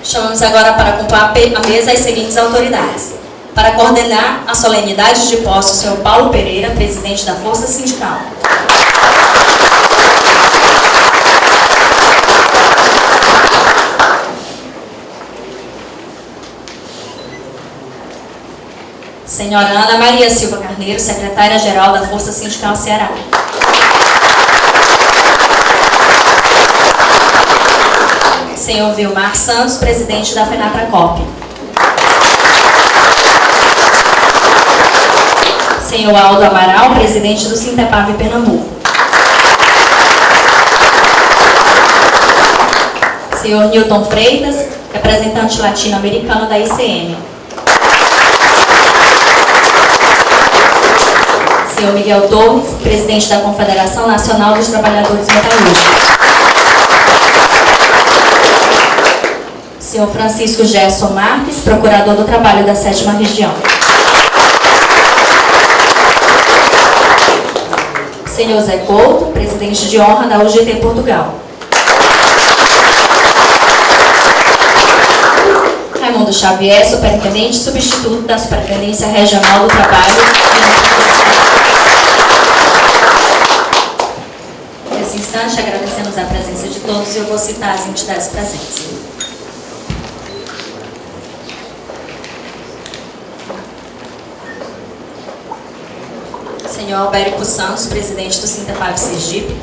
Chamamos agora para compor a mesa as seguintes autoridades. Para coordenar a solenidade de posse, o senhor Paulo Pereira, presidente da Força Sindical. Senhora Ana Maria Silva Carneiro, secretária-geral da Força Sindical Ceará. Senhor Vilmar Santos, presidente da FENATRACOP. Senhor Aldo Amaral, presidente do Sintepave Pernambuco. Senhor Newton Freitas, representante latino-americano da ICM. Senhor Miguel Torres, presidente da Confederação Nacional dos Trabalhadores Metalúrgicos. Senhor Francisco Gerson Marques, procurador do trabalho da 7ª Região. Senhor Zé Couto, presidente de honra da UGT Portugal. Raimundo Xavier, superintendente substituto da Superintendência Regional do Trabalho. Nesse instante, agradecemos a presença de todos e eu vou citar as entidades presentes. Senhor Albérico Santos, presidente do Sintepave Sergipe.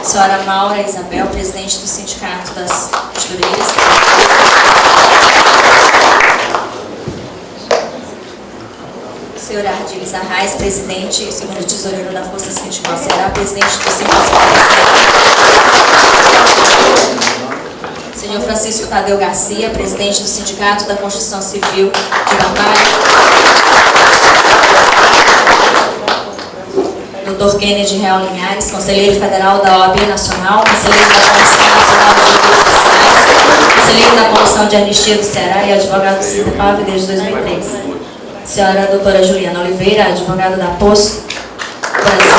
Senhora Maura Isabel, presidente do Sindicato das Costureiras. Senhor Ardiles Arraes, presidente e segundo tesoureiro da Força Sindical Ceará, presidente do Sindicato. Senhor Francisco Tadeu Garcia, presidente do Sindicato da Construção Civil de Barbalho. Dr. Kennedy Real Linhares, conselheiro federal da OAB Nacional, conselheiro da Comissão Nacional de Direitos Sociais, conselheiro da Comissão de Anistia do Ceará e advogado do Sintepave desde 2003. Senhora doutora Juliana Oliveira, advogada da POSCO Brasil.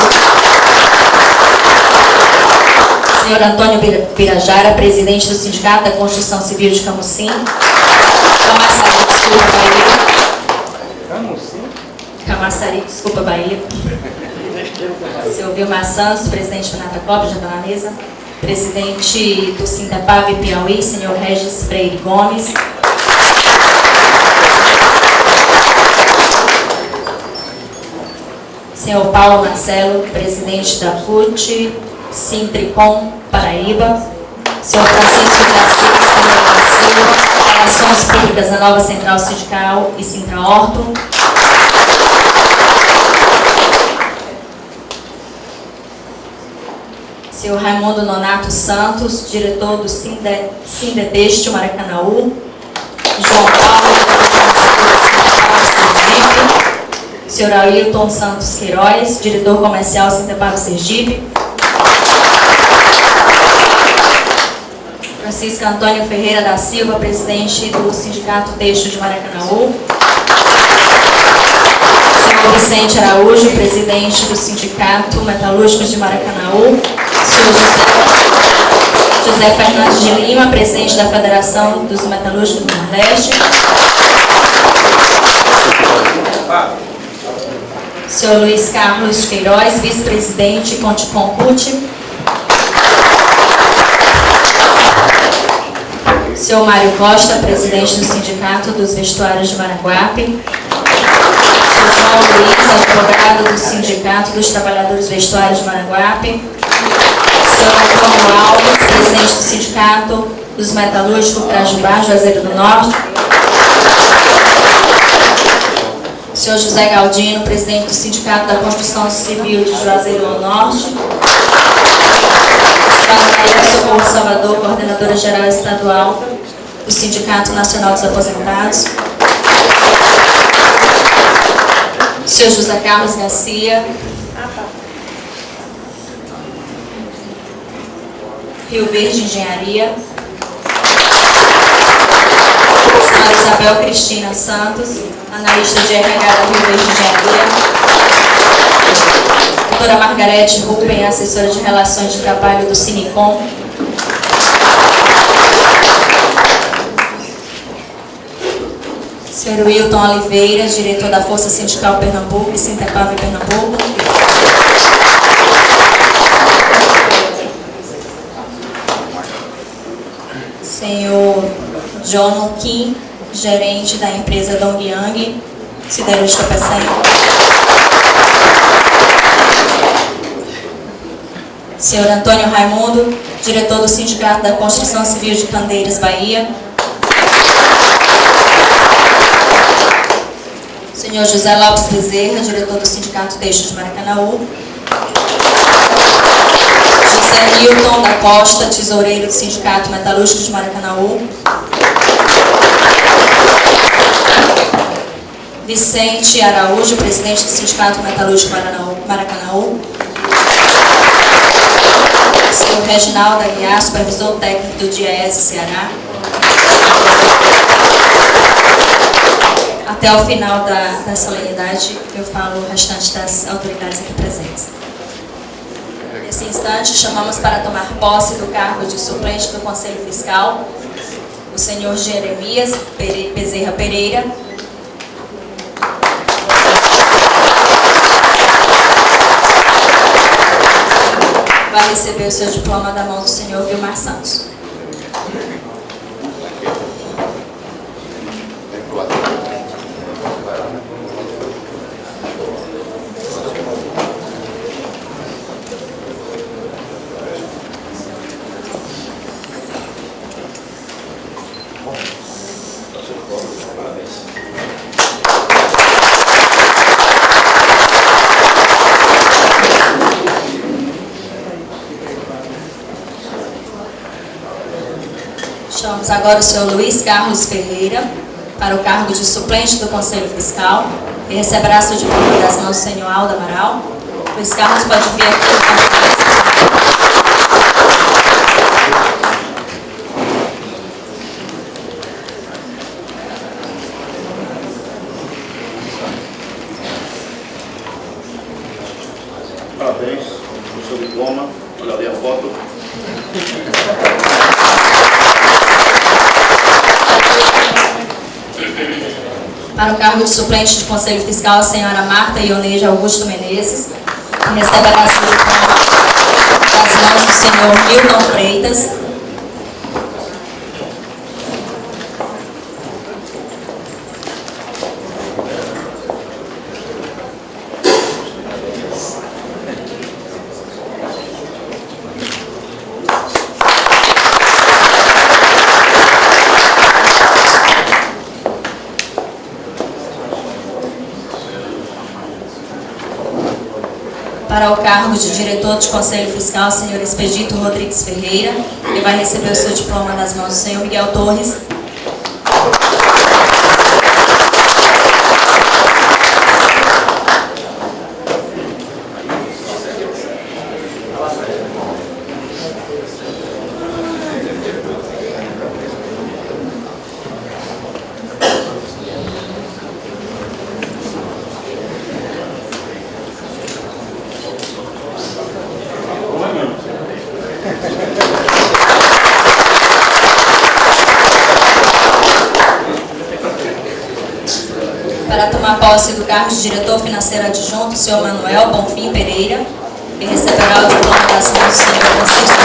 Senhor Antônio Pirajara, presidente do Sindicato da Construção Civil de Camusim. Camaçari, desculpa, Bahia. Camaçari, desculpa, Bahia. Senhor Vilmar Santos, presidente da FENATRACOP, já está na mesa. Presidente do Sintepave Piauí, senhor Regis Freire Gomes. Senhor Paulo Marcelo, presidente da CUT, Sintricom, Paraíba. Senhor Francisco Garcia, Relações Públicas da Nova Central Sindical e Sintra-Orto. Senhor Raimundo Nonato Santos, diretor do Sindetextil Maracanaú. João Paulo, senhor Ailton Santos Queiroz, diretor comercial Sintepave Sergipe. Francisco Antônio Ferreira da Silva, presidente do Sindicato Têxtil de Maracanaú. Senhor Vicente Araújo, presidente do Sindicato Metalúrgico de Maracanaú. Senhor José Fernandes de Lima, presidente da Federação dos Metalúrgicos do Nordeste. Senhor Luiz Carlos Queiroz, vice-presidente Conticom CUT. Senhor Mário Costa, presidente do Sindicato dos Vestuários de Maranguape. Senhor João Luiz, advogado do Sindicato dos Trabalhadores Vestuários de Maranguape. Senhor Antônio Alves, presidente do Sindicato dos Metalúrgicos Trajubá, Juazeiro do Norte. Senhor José Galdino, presidente do Sindicato da Construção Civil de Juazeiro do Norte. Senhora Maria Socorro Salvador, coordenadora geral estadual do Sindicato Nacional dos Aposentados. Senhor José Carlos Garcia. Rio Verde Engenharia. Senhora Isabel Cristina Santos, analista de RH da Rio Verde Engenharia. Doutora Margarete Ruben, assessora de Relações de Trabalho do Sinicom. Senhor Wilton Oliveira, diretor da Força Sindical Pernambuco e Sintepava Pernambuco. Senhor John Kim, gerente da empresa Dongyang, Siderúrgica Pecém. Senhor Antônio Raimundo, diretor do Sindicato da Construção Civil de Candeias, Bahia. Senhor José Lopes Bezerra, diretor do Sindicato Têxtil de Maracanaú. José Nilton da Costa, tesoureiro do Sindicato Metalúrgico de Maracanaú. Vicente Araújo, presidente do Sindicato Metalúrgico Maracanaú. Senhor Reginaldo Aguiar, supervisor técnico do DIES Ceará. Até o final da solenidade, eu falo o restante das autoridades aqui presentes. Nesse instante, chamamos para tomar posse do cargo de suplente do Conselho Fiscal o senhor Jeremias Bezerra Pereira. Vai receber o seu diploma da mão do senhor Vilmar Santos. Chamamos agora o senhor Luiz Carlos Ferreira para o cargo de suplente do Conselho Fiscal e receberá seu diploma das mãos do senhor Aldo Amaral. Luiz Carlos pode vir aqui. Parabéns pelo seu diploma. Olha ali a foto. Para o cargo de suplente de Conselho Fiscal, a senhora Marta Ioneide Augusto Menezes, que receberá seu diploma das mãos do senhor Milton Freitas. Para o cargo de diretor de Conselho Fiscal, o senhor Expedito Rodrigues Ferreira, que vai receber o seu diploma nas mãos do senhor Miguel Torres. Para tomar posse do cargo de diretor financeiro adjunto, o senhor Manuel Bonfim Pereira, que receberá o diploma das mãos do senhor Francisco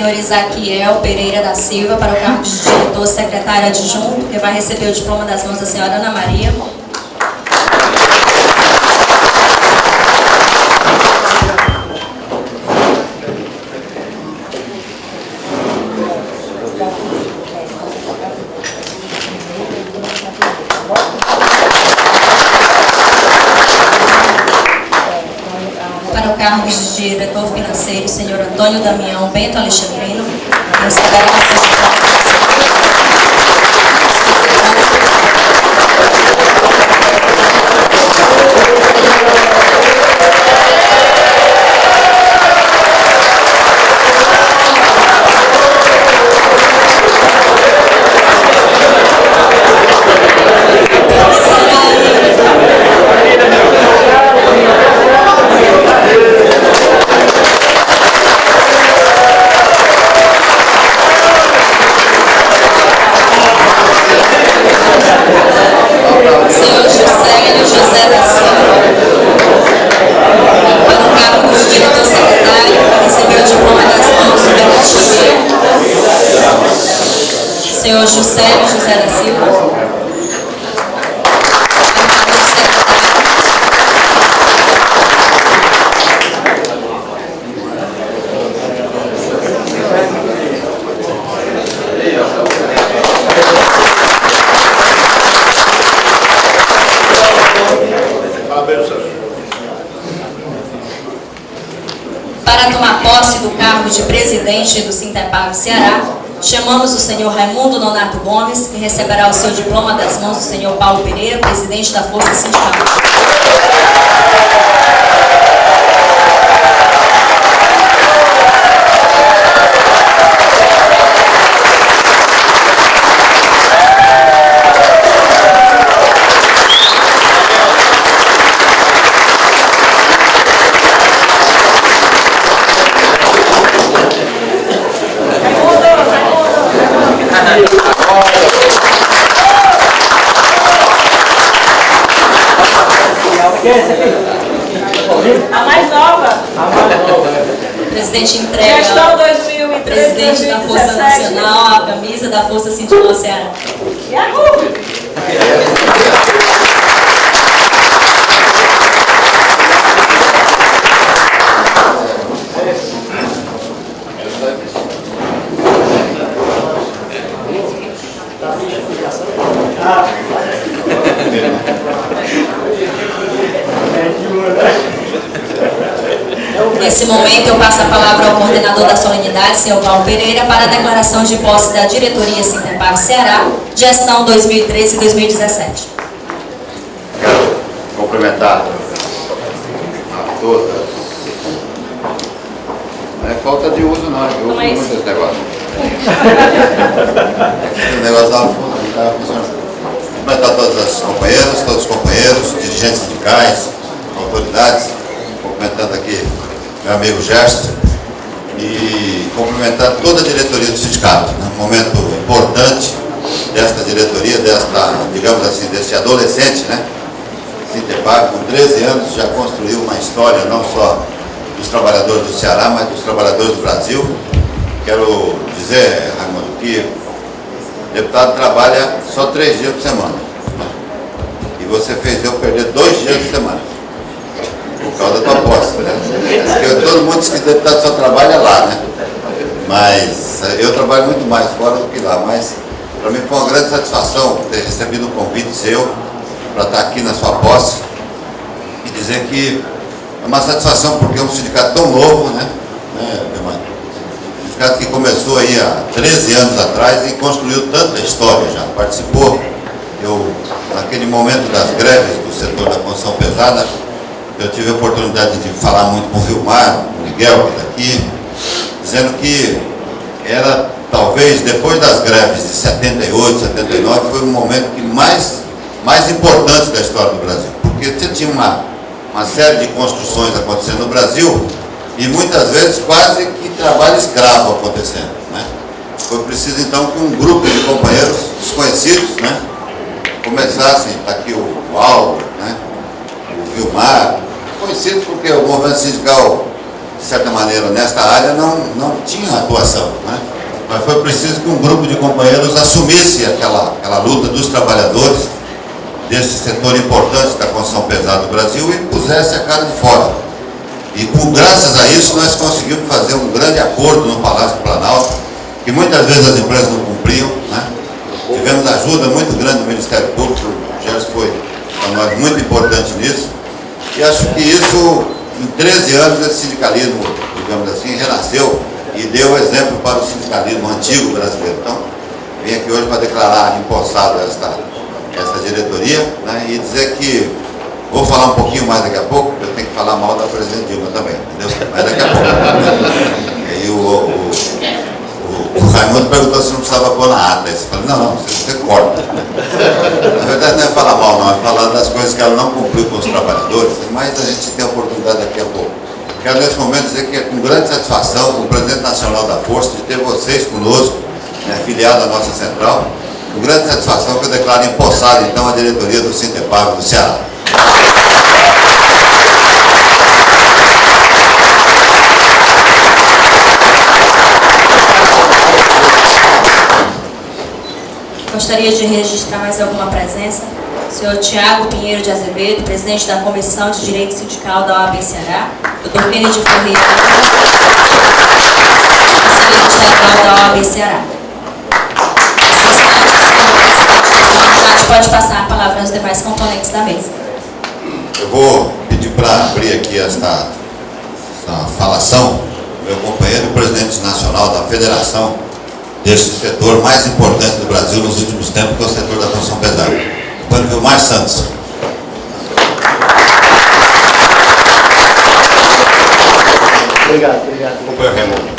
senhor Isaquiel Pereira da Silva para o cargo de diretor secretário adjunto, que vai receber o diploma das mãos da senhora Ana Maria. Para o cargo de diretor financeiro, senhor Antônio Damião Bento Alexandrino, receberá o seu diploma. Senhor Juscelio José da Silva. Para tomar posse do cargo de presidente do Sintepar Ceará, chamamos o senhor Raimundo Nonato Gomes, que receberá o seu diploma das mãos do senhor Paulo Pereira, presidente da Força Sindical. A mais nova. Presidente entrega Gestão 2013, presidente da Força 2017. Nacional a camisa da Força Sindical Ceará. Yahoo! Nesse momento, eu passo a palavra ao coordenador da solenidade, senhor Paulo Pereira, para a declaração de posse da diretoria Sintepar Ceará, gestão 2013 e 2017. Quero cumprimentar a todas. Não é falta de uso, não, eu uso muito esse negócio. Esse negócio estava funcionando. Cumprimentar todas as companheiras, todos os companheiros, dirigentes sindicais, autoridades, cumprimentando aqui meu amigo Gerson e cumprimentar toda a diretoria do sindicato, um momento importante desta diretoria, digamos assim, desse adolescente, né? Sintepar, com 13 anos, já construiu uma história não só dos trabalhadores do Ceará, mas dos trabalhadores do Brasil. Quero dizer, Raimundo, que o deputado trabalha só 3 dias por semana, né? E você fez eu perder 2 dias por semana por causa da tua posse, né? Porque todo mundo diz que o deputado só trabalha lá, né? Mas eu trabalho muito mais fora do que lá. Mas para mim foi uma grande satisfação ter recebido um convite seu para estar aqui na sua posse e dizer que é uma satisfação porque é um sindicato tão novo, né? Um sindicato que começou aí há 13 anos atrás e construiu tanta história já. Participou, naquele momento das greves do setor da construção pesada, eu tive a oportunidade de falar muito com o Vilmar, com o Miguel, que está aqui, dizendo que era, talvez, depois das greves de 78, 79, foi o momento mais importante da história do Brasil. Porque você tinha uma série de construções acontecendo no Brasil e muitas vezes quase que trabalho escravo acontecendo, né? Foi preciso, então, que um grupo de companheiros desconhecidos, né, começassem, está aqui o Álvaro, né, o Vilmar, conhecidos porque o movimento sindical de certa maneira, nesta área não tinha atuação, né? Mas foi preciso que um grupo de companheiros assumisse aquela luta dos trabalhadores desse setor importante da construção pesada do Brasil e pusesse a cara de fora. E graças a isso nós conseguimos fazer um grande acordo no Palácio do Planalto, que muitas vezes as empresas não cumpriam, né? Tivemos ajuda muito grande do Ministério Público, o Gerson foi para nós muito importante nisso, e acho que isso, em 13 anos, esse sindicalismo, digamos assim, renasceu e deu exemplo para o sindicalismo antigo brasileiro. Então, vim aqui hoje para declarar empossado essa diretoria, né, e dizer que vou falar um pouquinho mais daqui a pouco, eu tenho que falar mal da presidente Dilma também, entendeu? Mas daqui a pouco. E o Raimundo perguntou se não precisava pôr na ata. Eu falei, não, você corta. Na verdade não é falar mal, não, é falar das coisas que ela não cumpriu com os trabalhadores, mas a gente tem a oportunidade daqui a pouco. Quero nesse momento dizer que é com grande satisfação, como presidente nacional da Força, de ter vocês conosco, né, filiado à nossa central. Com grande satisfação que eu declaro empossado, então, a diretoria do Sintepag do Ceará. Gostaria de registrar mais alguma presença. Senhor Tiago Pinheiro de Azevedo, presidente da Comissão de Direito Sindical da OAB Ceará. Dr. Kennedy Ferreira, conselheiro estadual da OAB Ceará. A gente pode passar a palavra aos demais componentes da mesa. Eu vou pedir para abrir aqui esta falação, meu companheiro, presidente nacional da federação deste setor mais importante do Brasil nos últimos tempos, que é o setor da construção pesada. Companheiro Vilmar Santos. Obrigado. Companheiro Raimundo,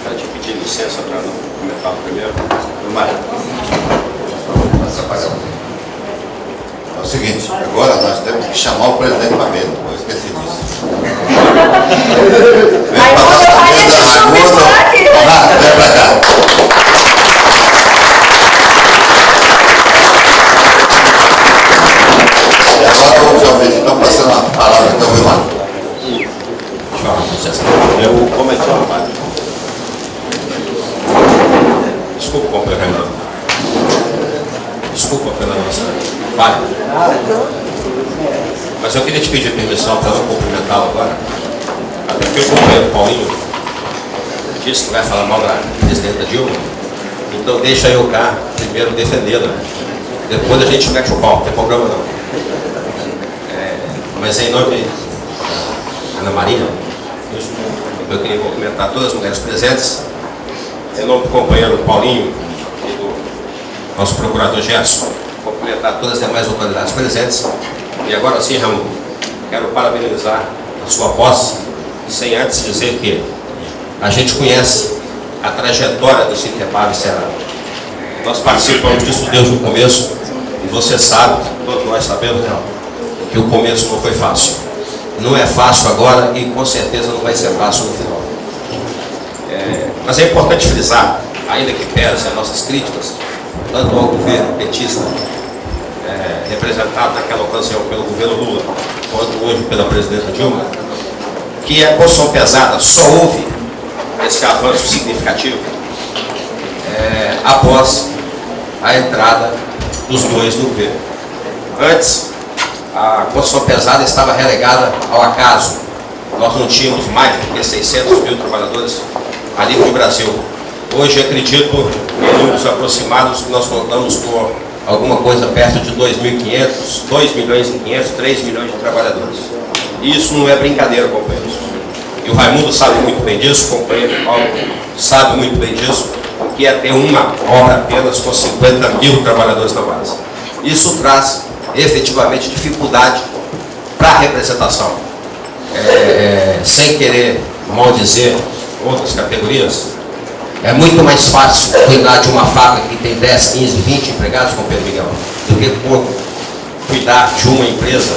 quero te pedir licença para não comentar primeiro. Vilmar. É o seguinte, agora nós temos que chamar o presidente para a mesa, eu esqueci disso. Vem para a nossa mesa, Raimundo. Vem para cá. E agora o senhor Felipe, então passando a palavra então, Vilmar. Eu vou comentar uma parte. Desculpa, companheiro Raimundo. Desculpa pela nossa falha. Mas eu queria te pedir permissão para não cumprimentá-lo agora. Até porque o companheiro Paulinho disse que vai falar mal da presidenta Dilma. Então deixa eu cá primeiro defendê-la. Depois a gente mete o pau, não tem problema não. Mas em nome da Ana Maria, eu queria cumprimentar todas as mulheres presentes. Em nome do companheiro Paulinho e do nosso procurador Gerson, cumprimentar todas as demais autoridades presentes. E agora sim, Ramon, quero parabenizar a sua posse, sem antes dizer que a gente conhece a trajetória do Sintepag Ceará. Nós participamos disso desde o começo e você sabe, todos nós sabemos, né, que o começo não foi fácil. Não é fácil agora e com certeza não vai ser fácil no final. Mas é importante frisar, ainda que pese as nossas críticas, tanto ao governo petista, representado naquela ocasião pelo governo Lula, quanto hoje pela presidenta Dilma, que a construção pesada só houve esse avanço significativo após a entrada dos dois no governo. Antes, a construção pesada estava relegada ao acaso. Nós não tínhamos mais de 600 mil trabalhadores a nível do Brasil. Hoje, acredito, em números aproximados, que nós contamos com alguma coisa perto de 2.500, 2 milhões e 500, 3 milhões de trabalhadores. E isso não é brincadeira, companheiros. E o Raimundo sabe muito bem disso, o companheiro Paulo sabe muito bem disso, que é ter uma obra apenas com 50 mil trabalhadores na base. Isso traz efetivamente dificuldade para a representação. Sem querer maldizer outras categorias, é muito mais fácil cuidar de uma fábrica que tem 10, 15, 20 empregados, com Pedro Miguel, do que cuidar de uma empresa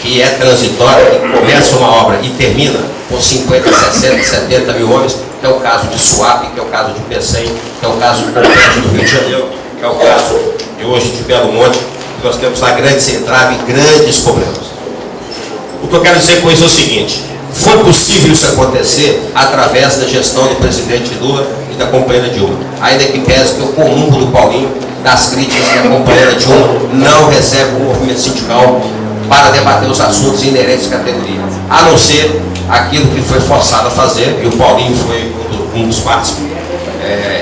que é transitória, que começa uma obra e termina com 50, 60, 70 mil homens, que é o caso de Suape, que é o caso de Pecém, que é o caso do Complexo do Rio de Janeiro, que é o caso de hoje de Belo Monte, que nós temos lá grandes entraves e grandes problemas. O que eu quero dizer com isso é o seguinte: Foi possível isso acontecer através da gestão do presidente Lula e da companheira Dilma. Ainda que pese que eu comungo do Paulinho das críticas que a companheira Dilma não recebe o movimento sindical para debater os assuntos inerentes à categoria, a não ser aquilo que foi forçado a fazer, e o Paulinho foi um dos partes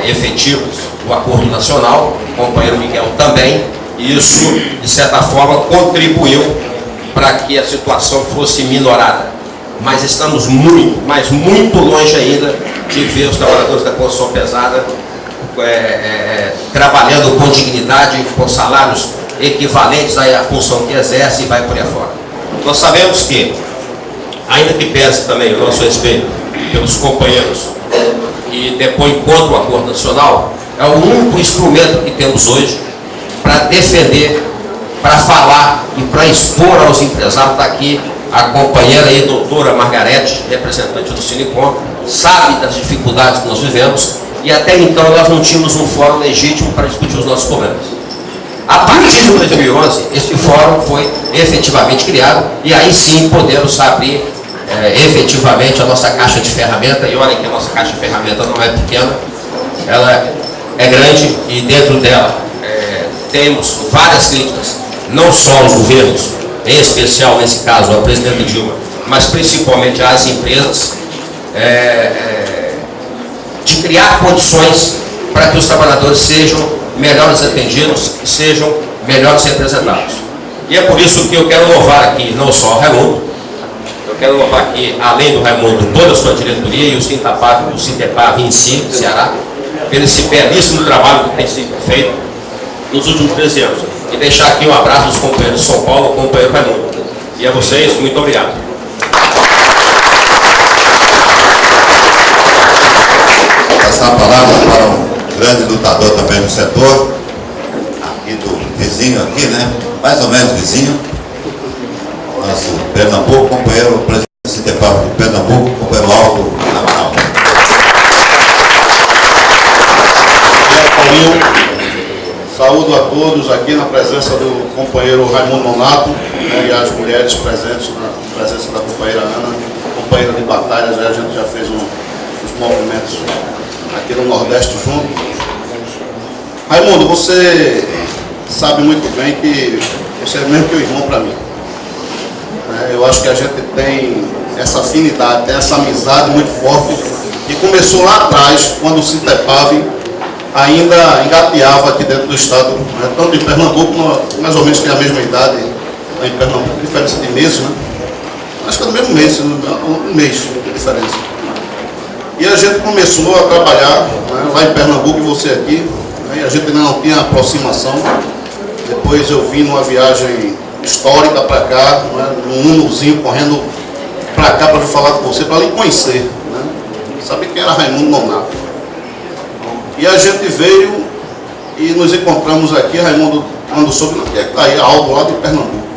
efetivos do Acordo Nacional, o companheiro Miguel também, e isso, de certa forma, contribuiu para que a situação fosse minorada. Mas estamos muito, mas muito longe ainda de ver os trabalhadores da construção pesada trabalhando com dignidade, com salários equivalentes à função que exerce e vai por aí fora. Nós sabemos que, ainda que pese também o nosso respeito pelos companheiros que depõem contra o Acordo Nacional, é o único instrumento que temos hoje para defender, para falar e para expor aos empresários. Está aqui a companheira e doutora Margarete, representante do Sinecom, sabe das dificuldades que nós vivemos, e até então nós não tínhamos um fórum legítimo para discutir os nossos problemas. A partir de 2011, esse fórum foi efetivamente criado, e aí sim podemos abrir efetivamente a nossa caixa de ferramenta. E olha que a nossa caixa de ferramenta não é pequena, ela é grande, e dentro dela temos várias críticas, não só aos governos, em especial nesse caso ao presidente Dilma, mas principalmente às empresas, de criar condições para que os trabalhadores sejam melhores atendidos e sejam melhores representados. E é por isso que eu quero louvar aqui não só o Raimundo, eu quero louvar aqui, além do Raimundo, toda a sua diretoria e o Sintepav em si, Ceará, pelo esse belíssimo trabalho que tem sido feito nos últimos 13 anos. E deixar aqui um abraço dos companheiros de São Paulo, companheiro Raimundo. E a vocês, muito obrigado. Passar a palavra para um grande lutador também do setor, aqui do vizinho aqui, né? Mais ou menos vizinho, nosso Pernambuco, companheiro presidente do Sintepav de Pernambuco, companheiro Aldo Amaral. Saúdo a todos aqui na presença do companheiro Raimundo Nonato, né, e as mulheres presentes, na presença da companheira Ana, companheira de batalhas. A gente já fez uns movimentos aqui no Nordeste junto. Raimundo, você sabe muito bem que você é mesmo que o irmão para mim. Eu acho que a gente tem essa afinidade, tem essa amizade muito forte, que começou lá atrás, quando o Sintepav ainda engateava aqui dentro do estado, né? Tanto em Pernambuco, mais ou menos tem a mesma idade em Pernambuco, diferença de meses, né? Acho que é do mesmo mês, um mês de diferença. E a gente começou a trabalhar, né, lá em Pernambuco e você aqui, né, e a gente ainda não tinha aproximação. Depois eu vim numa viagem histórica para cá, né, num Unozinho correndo para cá para vir falar com você, para lhe conhecer, né? Saber quem era Raimundo Nonato. E a gente veio e nos encontramos aqui. Raimundo andou sobre que é que está aí, Aldo, lá de Pernambuco.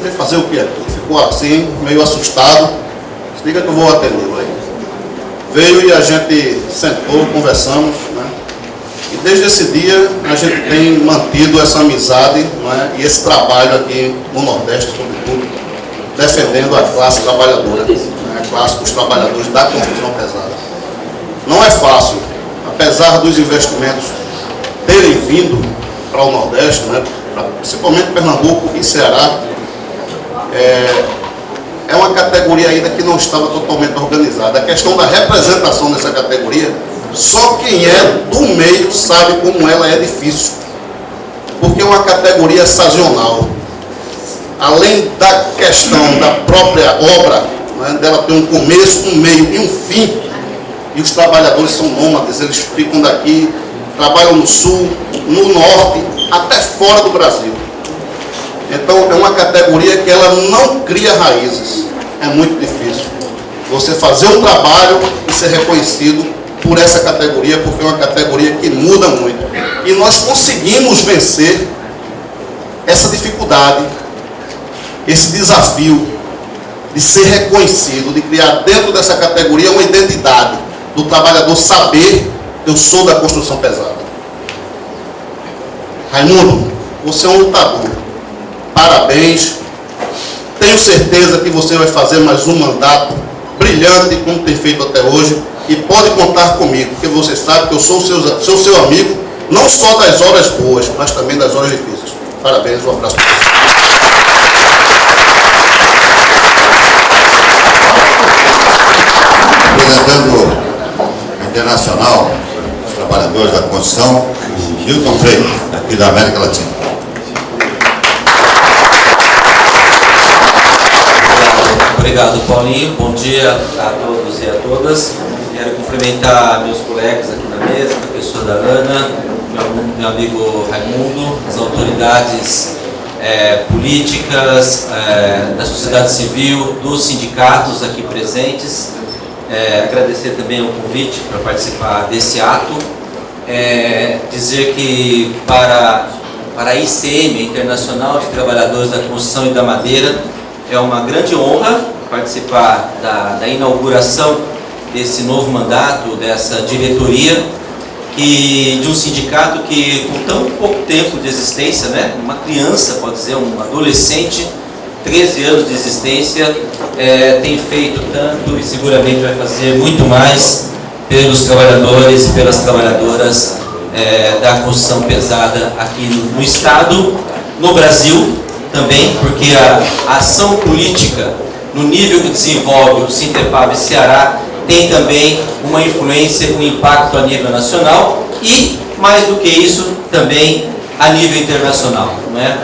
Veio fazer o que aqui? Ficou assim, meio assustado. Explica que eu vou atendê-lo aí. Veio e a gente sentou, conversamos, né? E desde esse dia a gente tem mantido essa amizade, né? E esse trabalho aqui no Nordeste, sobretudo, defendendo a classe trabalhadora, né? A classe dos trabalhadores da construção pesada. Não é fácil, apesar dos investimentos terem vindo para o Nordeste, né? Principalmente Pernambuco e Ceará, é uma categoria ainda que não estava totalmente organizada. A questão da representação dessa categoria, só quem é do meio sabe como ela é difícil, porque é uma categoria sazonal. Além da questão da própria obra, né, dela ter um começo, um meio e um fim, e os trabalhadores são nômades, eles ficam daqui, trabalham no sul, no norte, até fora do Brasil. Então é uma categoria que ela não cria raízes. É muito difícil você fazer um trabalho e ser reconhecido por essa categoria, porque é uma categoria que muda muito. E nós conseguimos vencer essa dificuldade, esse desafio de ser reconhecido, de criar dentro dessa categoria uma identidade do trabalhador saber: eu sou da construção pesada. Raimundo, você é um lutador. Parabéns. tenho certeza que você vai fazer mais um mandato brilhante, como tem feito até hoje, e pode contar comigo, porque você sabe que eu sou seu amigo, não só das horas boas, mas também das horas difíceis. Parabéns, um abraço para você. Representando a Internacional, os trabalhadores da construção, o Milton Freire, aqui da América Latina. Obrigado, Paulinho. Bom dia a todos e a todas. Quero cumprimentar meus colegas aqui na mesa, a pessoa da Ana, meu amigo Raimundo, as autoridades políticas, da sociedade civil, dos sindicatos aqui presentes. Agradecer também o convite para participar desse ato. Dizer que para a ICM, Internacional de Trabalhadores da Construção e da Madeira, é uma grande honra participar da inauguração desse novo mandato, dessa diretoria, de um sindicato que, com tão pouco tempo de existência, né, uma criança, pode dizer, um adolescente, 13 anos de existência, tem feito tanto e seguramente vai fazer muito mais pelos trabalhadores e pelas trabalhadoras da construção pesada aqui no Estado, no Brasil também, porque a ação política, no nível que desenvolve o Sintepab Ceará, tem também uma influência, um impacto a nível nacional e, mais do que isso, também a nível internacional. Não é?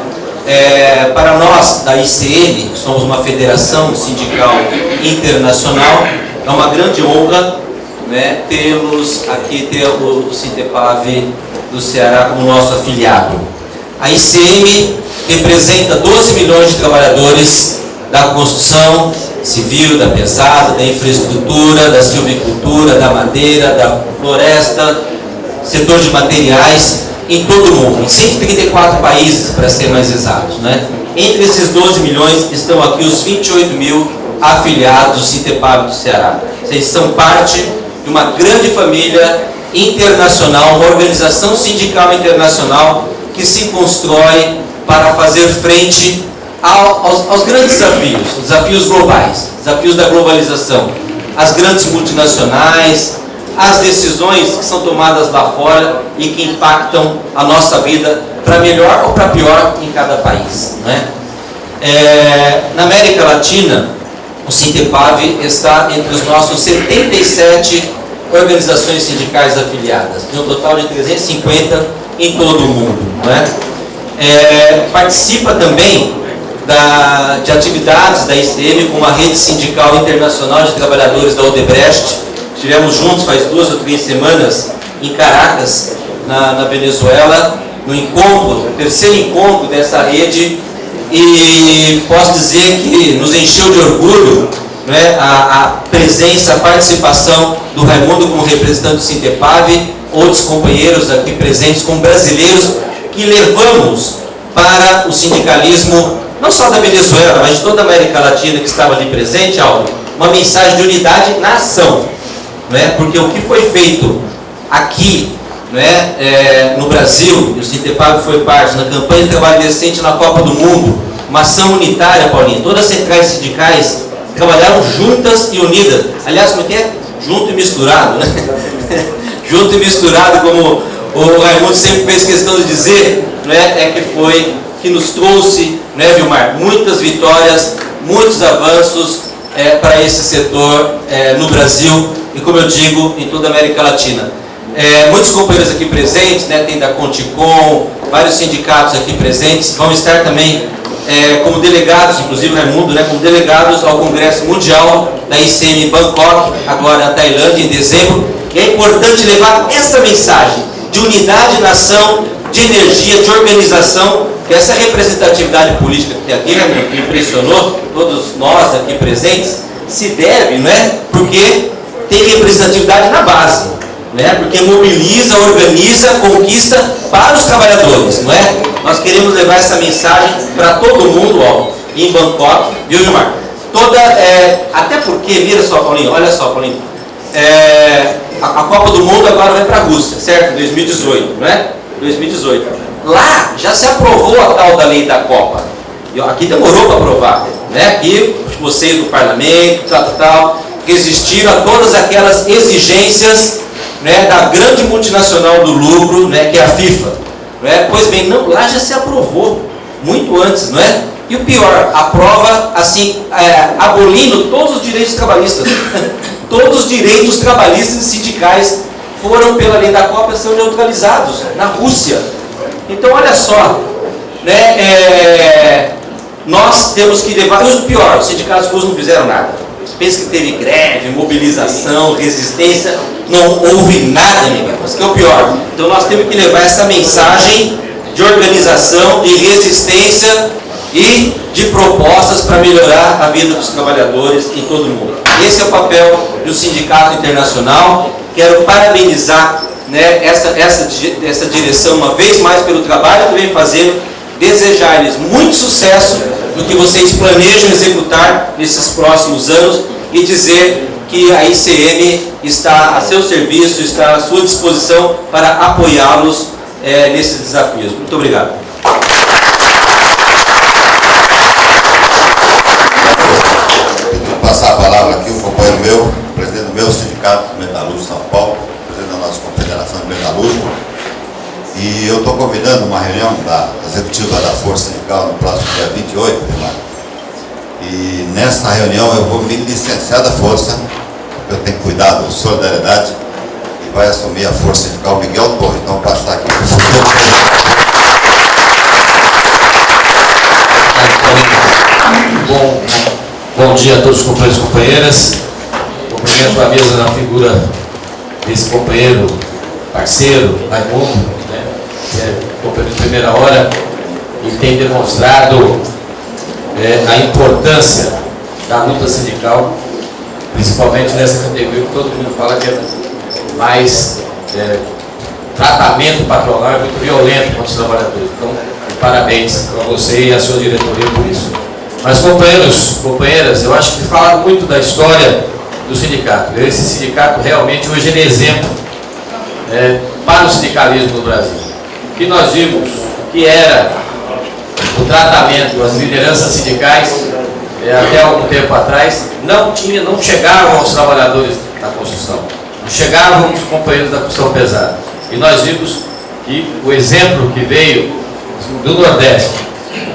Para nós, da ICM, que somos uma federação sindical internacional, é uma grande honra, né, ter o Sintepab do Ceará como nosso afiliado. A ICM representa 12 milhões de trabalhadores da construção civil, da pesada, da infraestrutura, da silvicultura, da madeira, da floresta, setor de materiais, em todo o mundo, em 134 países, para ser mais exatos, né? Entre esses 12 milhões estão aqui os 28 mil afiliados do Sintepab do Ceará. Vocês são parte de uma grande família internacional, uma organização sindical internacional que se constrói para fazer frente aos grandes desafios, os desafios globais, desafios da globalização, as grandes multinacionais, as decisões que são tomadas lá fora e que impactam a nossa vida para melhor ou para pior em cada país, né? Na América Latina, o Sintepab está entre os nossos 77 organizações sindicais afiliadas, de um total de 350 em todo o mundo, né? Participa também de atividades da ICM com a rede sindical internacional de trabalhadores da Odebrecht. Estivemos juntos faz 2 ou 3 semanas em Caracas, na Venezuela, no encontro, o terceiro encontro dessa rede, e posso dizer que nos encheu de orgulho, né, a presença, a participação do Raimundo como representante do Sintepab, outros companheiros aqui presentes como brasileiros, que levamos para o sindicalismo, não só da Venezuela, mas de toda a América Latina que estava ali presente, Aldo, uma mensagem de unidade na ação, né? Porque o que foi feito aqui, né, no Brasil, e o Sintepab foi parte na campanha de trabalho decente na Copa do Mundo, uma ação unitária, Paulinho, todas as centrais sindicais trabalharam juntas e unidas, aliás, como é que é? Junto e misturado, né? Junto e misturado, como o Raimundo sempre fez questão de dizer, né, que nos trouxe, né, Vilmar, muitas vitórias, muitos avanços para esse setor no Brasil e, como eu digo, em toda a América Latina. Muitos companheiros aqui presentes, né, tem da Conticom, vários sindicatos aqui presentes, vão estar também como delegados, inclusive Raimundo, né, como delegados ao Congresso Mundial da ICM em Bangkok, agora na Tailândia, em dezembro. E é importante levar essa mensagem de unidade, nação, de energia, de organização, que essa representatividade política que tem aqui, né, que impressionou todos nós aqui presentes, se deve, né, porque tem representatividade na base, né, porque mobiliza, organiza, conquista para os trabalhadores, não é? Nós queremos levar essa mensagem para todo mundo, ó, em Bangkok, viu, Gilmar? Até porque, mira só, Paulinho, olha só, Paulinho, a Copa do Mundo agora vai para a Rússia, certo? 2018, não é? 2018. Lá já se aprovou a tal da lei da Copa. Aqui demorou para aprovar. né, que vocês do parlamento, tal, resistiram a todas aquelas exigências, né, da grande multinacional do lucro, né, que é a FIFA. Né? Pois bem, não, lá já se aprovou, muito antes, não é? E o pior, aprova assim, abolindo todos os direitos trabalhistas. Todos os direitos trabalhistas e sindicais foram, pela lei da Copa, são neutralizados na Rússia. Então, olha só, né, nós temos que levar... E o pior, os sindicatos russos não fizeram nada. Pensa que teve greve, mobilização, resistência, não houve nada, Miguel. Isso que é o pior. Então, nós temos que levar essa mensagem de organização, de resistência e de propostas para melhorar a vida dos trabalhadores em todo o mundo. Esse é o papel do Sindicato Internacional. Quero parabenizar, né, essa direção uma vez mais pelo trabalho que vem fazendo, desejar-lhes muito sucesso no que vocês planejam executar nesses próximos anos e dizer que a ICM está a seu serviço, está à sua disposição para apoiá-los nesses desafios. Muito obrigado. Passar a palavra aqui, um companheiro meu, presidente do meu sindicato metalúrgico de São Paulo, presidente da nossa confederação de metalúrgico, e eu estou convidando uma reunião da executiva da Força Sindical no próximo dia 28 de maio. E nessa reunião eu vou me licenciar da Força, porque eu tenho que cuidar da solidariedade, e vai assumir a Força Sindical Miguel Torres. Então, vou passar aqui para o Bom dia a todos os companheiros e companheiras. Cumprimento a mesa na figura desse companheiro, parceiro, Raimundo, né, que é companheiro de primeira hora e tem demonstrado a importância da luta sindical, principalmente nessa categoria que todo mundo fala que é mais tratamento patronal, é muito violento contra os trabalhadores. Então, parabéns para você e a sua diretoria por isso. Mas, companheiros, companheiras, eu acho que falaram muito da história do sindicato. Esse sindicato realmente hoje é exemplo para o sindicalismo no Brasil. O que nós vimos que era o tratamento, as lideranças sindicais, até algum tempo atrás, não chegavam aos trabalhadores da construção, não chegavam aos companheiros da construção pesada. E nós vimos que o exemplo que veio do Nordeste,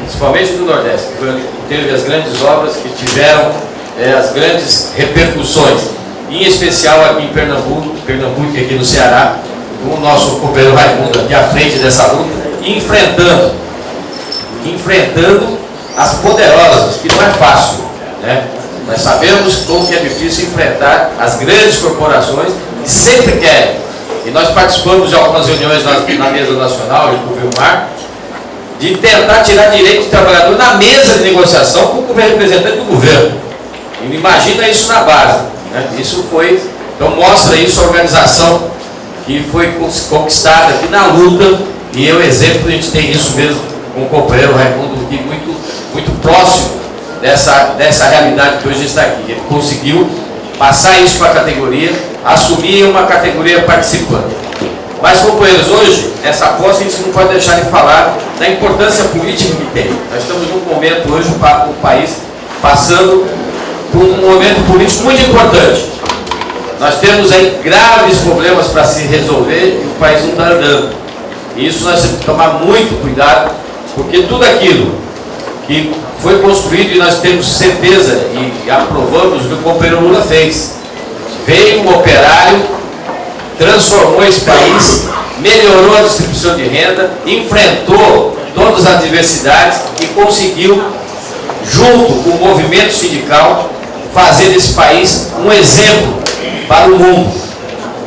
principalmente do Nordeste, que foi onde teve as grandes obras que tiveram as grandes repercussões, em especial aqui em Pernambuco e aqui no Ceará, com o nosso companheiro Raimundo aqui à frente dessa luta, enfrentando as poderosas, que não é fácil, né? Nós sabemos como que é difícil enfrentar as grandes corporações que sempre querem. E nós participamos de algumas reuniões na mesa nacional, com o Vilmar, de tentar tirar direito do trabalhador na mesa de negociação com o representante do governo. E imagina isso na base, né? Isso foi, então mostra isso a organização que foi conquistada aqui na luta, e é o exemplo, a gente tem isso mesmo com o companheiro Raimundo, que muito próximo dessa realidade que hoje está aqui. Ele conseguiu passar isso para a categoria, assumir uma categoria participante. Mas, companheiros, hoje, nessa posse, a gente não pode deixar de falar da importância política que tem. Nós estamos num momento hoje, o país passando por um momento político muito importante. Nós temos aí graves problemas para se resolver e o país não está andando. E isso nós temos que tomar muito cuidado, porque tudo aquilo que foi construído e nós temos certeza e aprovamos o que o companheiro Lula fez. Veio um operário, transformou esse país, melhorou a distribuição de renda, enfrentou todas as adversidades e conseguiu, junto com o movimento sindical, fazer desse país um exemplo para o mundo.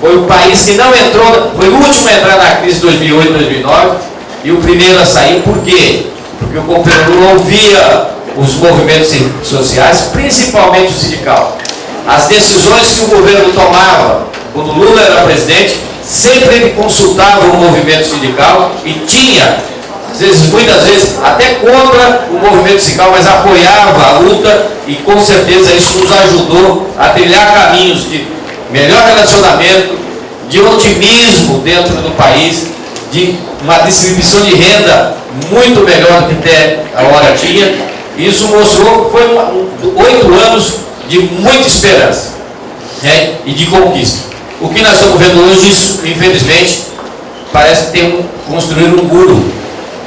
Foi o país que não entrou, foi o último a entrar na crise de 2008, 2009 e o primeiro a sair. Por quê? Porque o companheiro Lula ouvia os movimentos sociais, principalmente o sindical. As decisões que o governo tomava, quando Lula era presidente, sempre ele consultava o movimento sindical e tinha, muitas vezes, até contra o movimento sindical, mas apoiava a luta e com certeza isso nos ajudou a trilhar caminhos de melhor relacionamento, de otimismo dentro do país, de uma distribuição de renda muito melhor do que até a hora tinha Isso mostrou que foi 8 anos de muita esperança, né, e de conquista. O que nós estamos vendo hoje, isso, infelizmente, parece que tem construir um muro.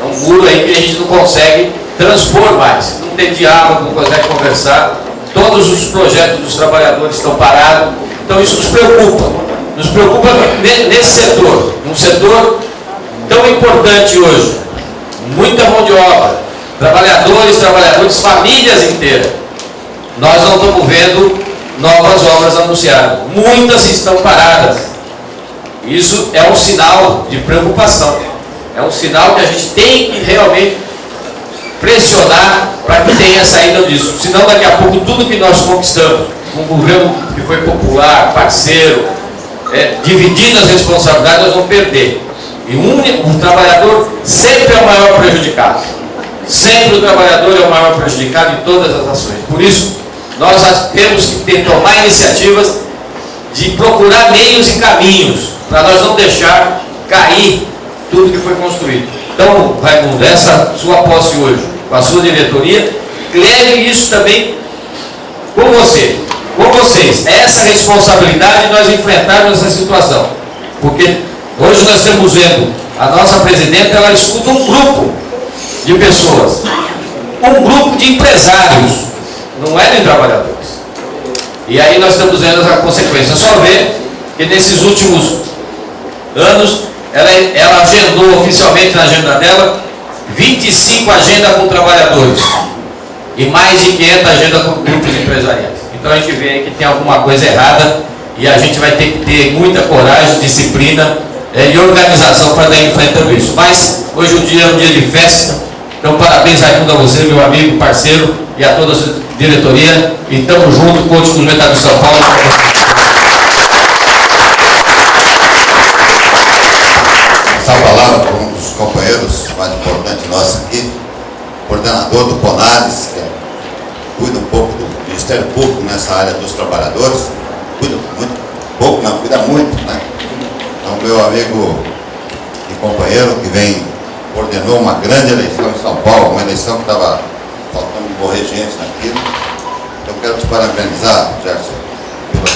É um muro aí que a gente não consegue transpor mais. Não tem diálogo, não consegue conversar. Todos os projetos dos trabalhadores estão parados. Então isso nos preocupa. Nos preocupa nesse setor. Um setor tão importante hoje. Muita mão de obra. Trabalhadores, famílias inteiras. Nós não estamos vendo novas obras anunciadas. Muitas estão paradas. Isso é um sinal de preocupação. É um sinal que a gente tem que realmente pressionar para que tenha saída disso. Senão daqui a pouco tudo que nós conquistamos, um governo que foi popular, parceiro, dividindo as responsabilidades, nós vamos perder. E um trabalhador sempre é o maior prejudicado. Sempre o trabalhador é o maior prejudicado em todas as ações. Por isso, nós temos que tomar iniciativas de procurar meios e caminhos para nós não deixar cair tudo que foi construído. Então, Raimundo, essa sua posse hoje, com a sua diretoria, leve isso também com você, com vocês. Essa responsabilidade de nós enfrentarmos essa situação. Porque hoje nós estamos vendo a nossa presidenta, ela escuta um grupo de pessoas, um grupo de empresários, não é de trabalhadores. E aí nós estamos vendo a consequência. Só ver que nesses últimos anos, ela agendou oficialmente na agenda dela 25 agendas com trabalhadores e mais de 500 agendas com grupos empresariais. Então a gente vê que tem alguma coisa errada e a gente vai ter que ter muita coragem, disciplina e organização para dar enfrentando isso. Mas hoje o dia é um dia de festa. Então parabéns, Raimundo, a você, meu amigo, parceiro, e a toda a sua diretoria. E estamos juntos, conte com os Metais de São Paulo. Essa palavra para um dos companheiros mais importantes nossos aqui, coordenador do CONADES, que cuida um pouco do Ministério Público nessa área dos trabalhadores, cuida muito, pouco não, cuida muito, né? Então, meu amigo e companheiro que coordenou uma grande eleição em São Paulo, uma eleição que estava faltando morrer gente naquilo. Eu quero te parabenizar, Gerson,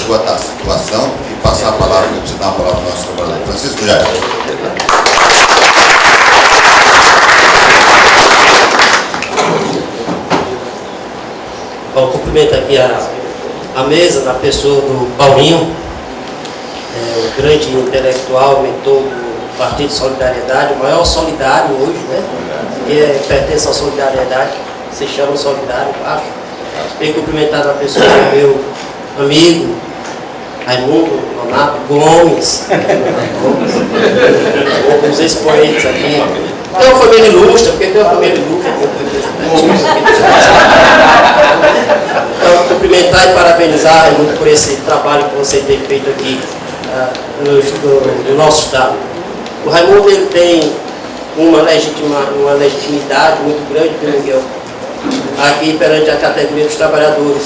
pela tua situação e passar a palavra, eu te dar a palavra para o nosso trabalhador. Francisco Gerson. Bom, cumprimento aqui a mesa na pessoa do Paulinho, o grande intelectual, mentor do Partido de Solidariedade, o maior solidário hoje, né? Que pertence à solidariedade, se chama Solidário, acho. Bem cumprimentado a pessoa do meu amigo Raimundo Nonato Gomes, os expoentes aqui. Tem uma família ilustre, porque tem uma família ilustre. Então, cumprimentar e parabenizar Raimundo por esse trabalho que você tem feito aqui no nosso estado. O Raimundo ele tem uma legitimidade muito grande, Miguel, aqui perante a categoria dos trabalhadores.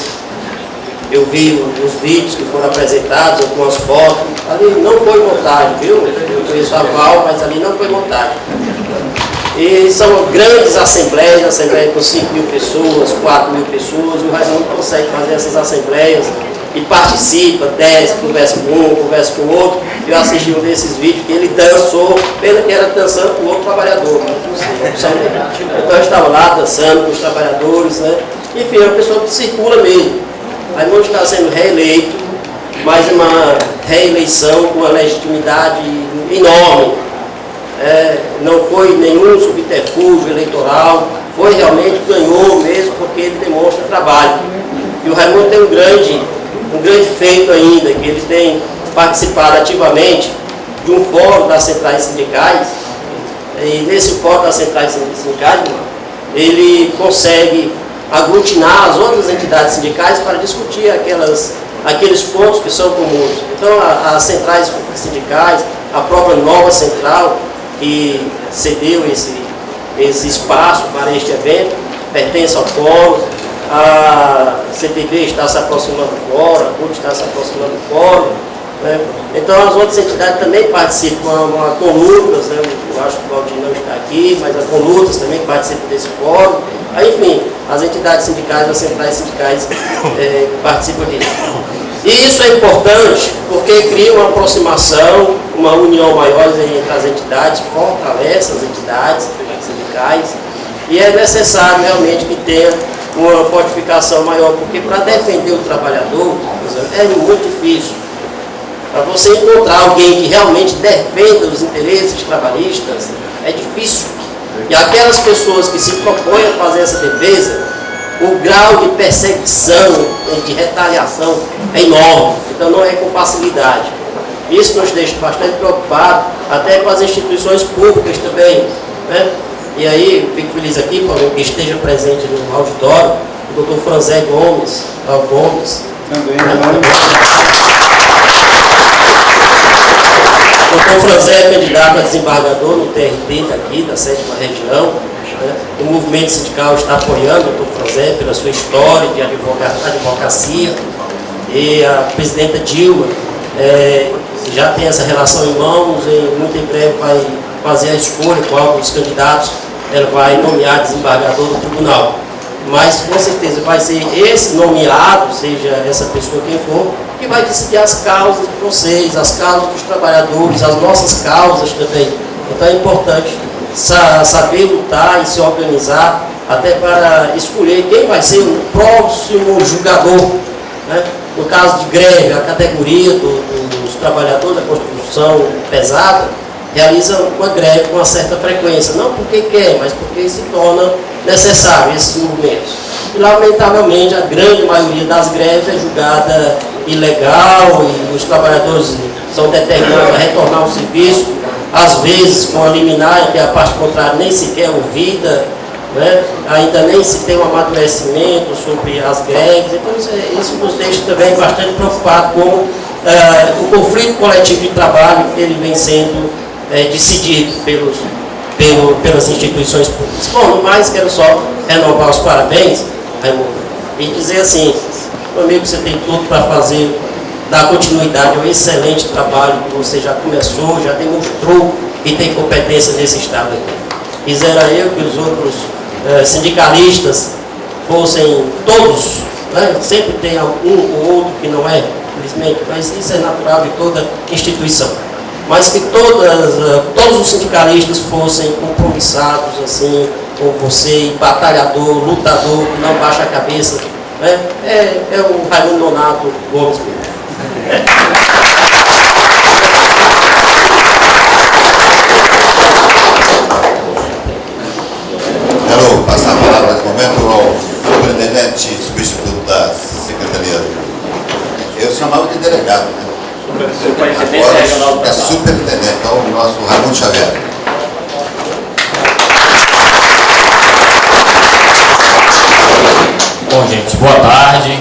Eu vi os vídeos que foram apresentados, algumas fotos. Ali não foi montagem, viu? Eu conheço a Val, mas ali não foi montagem. E são grandes assembleias com 5 mil pessoas, 4 mil pessoas. E o Raimundo consegue fazer essas assembleias e participa, desce, conversa com um, conversa com o outro. Eu assisti um desses vídeos que ele dançou, pena que era dançando com outro trabalhador, não sei, então eu estava lá dançando com os trabalhadores, né? Enfim, é uma pessoa que circula mesmo. Raimundo está sendo reeleito, mais uma reeleição com uma legitimidade enorme. Não foi nenhum subterfúgio eleitoral, foi realmente, ganhou mesmo, porque ele demonstra trabalho. E o Raimundo tem um grande feito ainda, que ele tem participado ativamente de um fórum das centrais sindicais, e nesse fórum das centrais sindicais, ele consegue aglutinar as outras entidades sindicais para discutir aqueles pontos que são comuns. Então, as centrais sindicais, a própria nova central, que cedeu esse espaço para este evento, pertence ao fórum. A CTV está se aproximando do fórum, a CUT está se aproximando do fórum, né? Então as outras entidades também participam, a Conlutas, né? Eu acho que o Valdir não está aqui, mas a Conlutas também participa desse fórum. Aí, enfim, as entidades sindicais, as centrais sindicais que participam disso. E isso é importante porque cria uma aproximação, uma união maior entre as entidades, fortalece as entidades sindicais, e é necessário realmente que tenha uma fortificação maior, porque para defender o trabalhador é muito difícil. Para você encontrar alguém que realmente defenda os interesses trabalhistas, é difícil. E aquelas pessoas que se propõem a fazer essa defesa, o grau de perseguição, de retaliação é enorme, então não é com facilidade. Isso nos deixa bastante preocupados, até com as instituições públicas também, né? E aí, fico feliz aqui, Paulo, que esteja presente no auditório, o doutor Franzé Gomes. Também. O doutor Franzé é candidato a desembargador no TRT daqui, da 7ª região. Né? O movimento sindical está apoiando o doutor Franzé pela sua história de advocacia. E a presidenta Dilma já tem essa relação em mãos e muito em breve vai fazer a escolha qual dos candidatos ela vai nomear desembargador do tribunal. Mas com certeza vai ser esse nomeado, seja essa pessoa quem for, que vai decidir as causas de vocês, as causas dos trabalhadores, as nossas causas também. Então é importante saber lutar e se organizar até para escolher quem vai ser o próximo julgador. Né? No caso de greve, a categoria dos trabalhadores da construção pesada realiza uma greve com uma certa frequência, não porque quer, mas porque se torna necessário esses movimentos. E, lamentavelmente, a grande maioria das greves é julgada ilegal e os trabalhadores são determinados a retornar ao serviço, às vezes com a liminar, em que a parte contrária nem sequer é ouvida, né? Ainda nem se tem um amadurecimento sobre as greves. Então, isso nos deixa também bastante preocupados com o conflito coletivo de trabalho que ele vem sendo decidido pelas instituições públicas. Bom, no mais, quero só renovar os parabéns, Raimundo, e dizer assim, meu amigo, você tem tudo para fazer, dar continuidade ao excelente trabalho que você já começou, já demonstrou que tem competência nesse Estado aqui. Quisera eu que os outros sindicalistas fossem todos, né? Sempre tem um ou outro que não é, infelizmente, mas isso é natural de toda instituição. Mas que todos os sindicalistas fossem compromissados assim, com você, batalhador, lutador, que não baixa a cabeça. Né? É o Raimundo Nonato Gomes. Quero passar a palavra nesse momento ao superintendente substituto da Secretaria. Eu chamava de delegado, né? Agora é superintendente, então o nosso Raimundo Xavier. Bom, gente, boa tarde,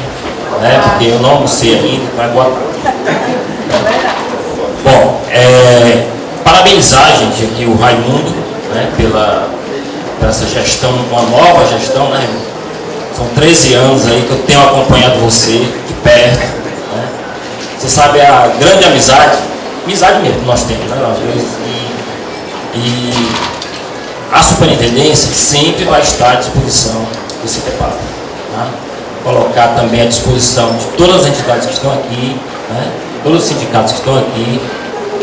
né? Porque eu não sei ainda, mas boa tarde. Bom, parabenizar, gente, aqui o Raimundo, né? Pela essa gestão, uma nova gestão, né? São 13 anos aí que eu tenho acompanhado você de perto. Você sabe a grande amizade mesmo que nós temos, né? E a superintendência sempre vai estar à disposição do CITEPAP, tá? Colocar também à disposição de todas as entidades que estão aqui, né? Todos os sindicatos que estão aqui.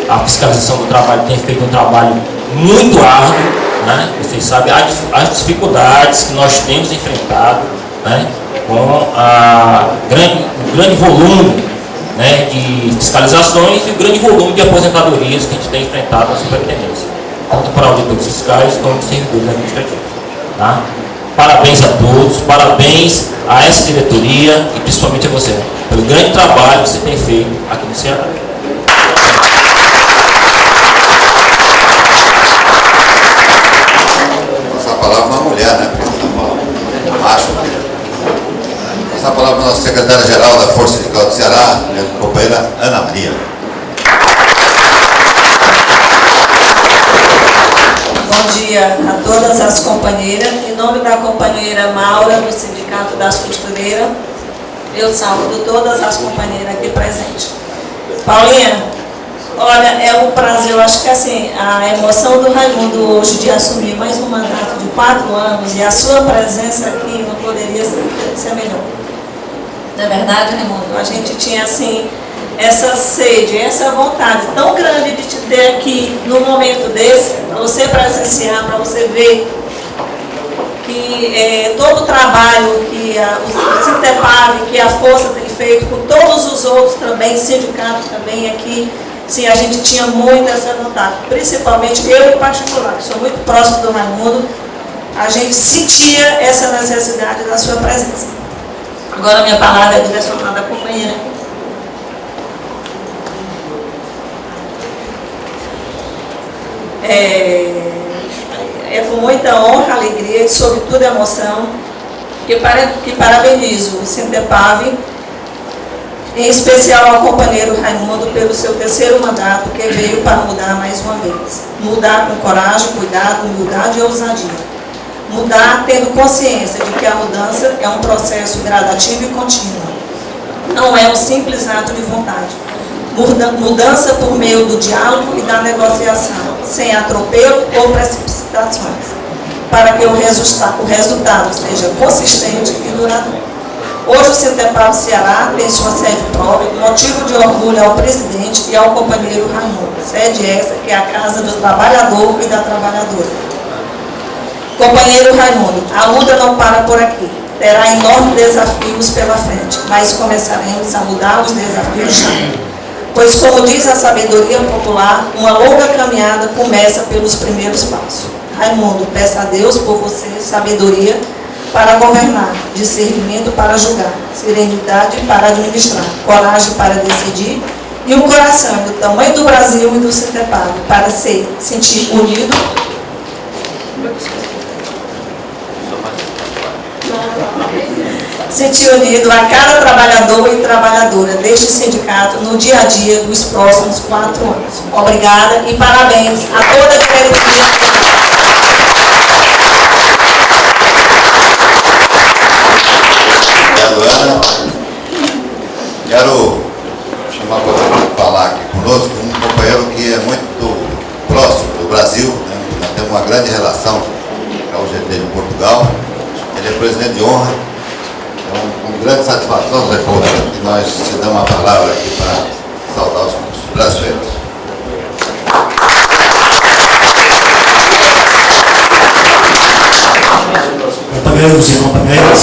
A fiscalização do trabalho tem feito um trabalho muito árduo, né? Vocês sabem as dificuldades que nós temos enfrentado, né? Com o grande volume, né, de fiscalizações e o grande volume de aposentadorias que a gente tem enfrentado na superintendência, tanto para auditores fiscais como servidores administrativos. Tá? Parabéns a todos, parabéns a essa diretoria e principalmente a você, pelo grande trabalho que você tem feito aqui no Ceará. Passar a palavra para uma mulher, né? Porque São Paulo é macho. Passar a palavra para a nossa secretária-geral da Força Sindical do Ceará, a companheira Ana Maria. Bom dia a todas as companheiras. Em nome da companheira Maura, do Sindicato das Costureiras, eu saúdo todas as companheiras aqui presentes. Paulinha, olha, é um prazer, eu acho que assim, a emoção do Raimundo hoje de assumir mais um mandato de 4 anos e a sua presença aqui no poder poderia ser melhor. Não é verdade, Raimundo? A gente tinha, assim, essa sede, essa vontade tão grande de te ter aqui num momento desse, para você presenciar, para você ver que todo o trabalho que o Sintepave, que a Força tem feito, com todos os outros também, sindicatos também aqui, sim, a gente tinha muito essa vontade, principalmente eu em particular, que sou muito próximo do Raimundo, a gente sentia essa necessidade da sua presença. Agora a minha palavra é direcionada à companheira. É com muita honra, alegria e, sobretudo, emoção que parabenizo o Sintepave, em especial ao companheiro Raimundo, pelo seu terceiro mandato, que veio para mudar mais uma vez. Mudar com coragem, cuidado, humildade e ousadia. Mudar tendo consciência de que a mudança é um processo gradativo e contínuo. Não é um simples ato de vontade. Mudança por meio do diálogo e da negociação, sem atropelo ou precipitações, para que o resultado seja consistente e duradouro. Hoje o Sintepave Ceará tem sua sede própria, motivo de orgulho ao presidente e ao companheiro Raimundo. Sede essa que é a casa do trabalhador e da trabalhadora. Companheiro Raimundo, a luta não para por aqui. Terá enormes desafios pela frente, mas começaremos a mudar os desafios já. Pois, como diz a sabedoria popular, uma longa caminhada começa pelos primeiros passos. Raimundo, peça a Deus por você sabedoria para governar, discernimento para julgar, serenidade para administrar, coragem para decidir e um coração do tamanho do Brasil e do Sintepave para se sentir unido. Sentir unido a cada trabalhador e trabalhadora deste sindicato no dia a dia dos próximos 4 anos. Obrigada e parabéns a toda a diretoria. Obrigado, Ana. Quero chamar para falar aqui conosco um companheiro que é muito próximo do Brasil, né? Nós temos uma grande relação, é o GT de Portugal. Ele é presidente de honra. É com grande satisfação, Zé Couto, que nós te damos uma palavra aqui para saudar os brasileiros. Companheiros e companheiras,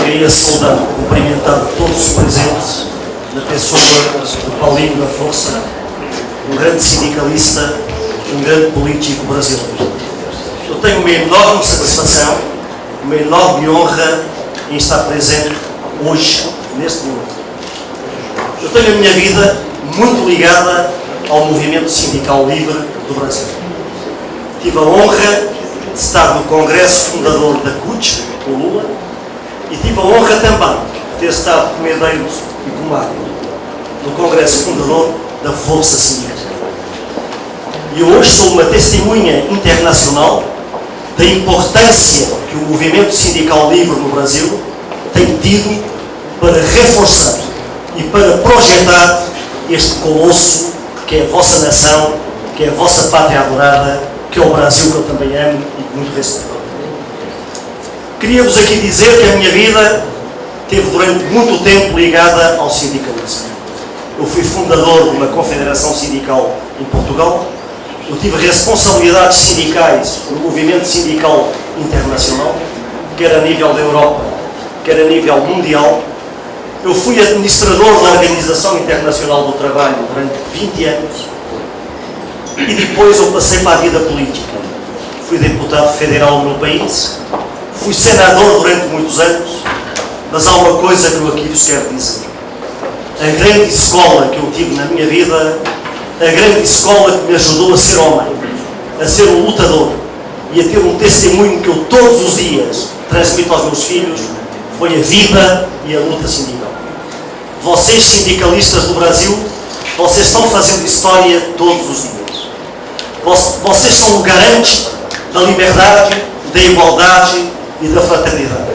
queria saudar, cumprimentar todos os presentes, na pessoa do Paulinho da Força, um grande sindicalista, um grande político brasileiro. Eu tenho uma enorme satisfação, uma enorme honra em estar presente hoje, neste momento. Eu tenho a minha vida muito ligada ao movimento sindical livre do Brasil. Tive a honra de estar no Congresso fundador da CUT, com Lula, e tive a honra também de ter estado com Medeiros e com Mário no Congresso fundador da Força Sindical. E hoje sou uma testemunha internacional da importância que o movimento sindical livre no Brasil tem tido para reforçar e para projetar este colosso que é a vossa nação, que é a vossa pátria adorada, que é o Brasil que eu também amo e que muito respeito. Queria-vos aqui dizer que a minha vida esteve durante muito tempo ligada ao sindicalismo. Eu fui fundador de uma confederação sindical em Portugal. Eu tive responsabilidades sindicais no movimento sindical internacional, quer a nível da Europa, quer a nível mundial. Eu fui administrador da Organização Internacional do Trabalho durante 20 anos e depois eu passei para a vida política. Fui deputado federal no meu país, fui senador durante muitos anos, mas há uma coisa que eu aqui vos quero dizer. A grande escola que eu tive na minha vida, a grande escola que me ajudou a ser homem, a ser um lutador e a ter um testemunho que eu todos os dias transmito aos meus filhos, foi a vida e a luta sindical. Vocês, sindicalistas do Brasil, vocês estão fazendo história todos os dias. Vocês são o garante da liberdade, da igualdade e da fraternidade.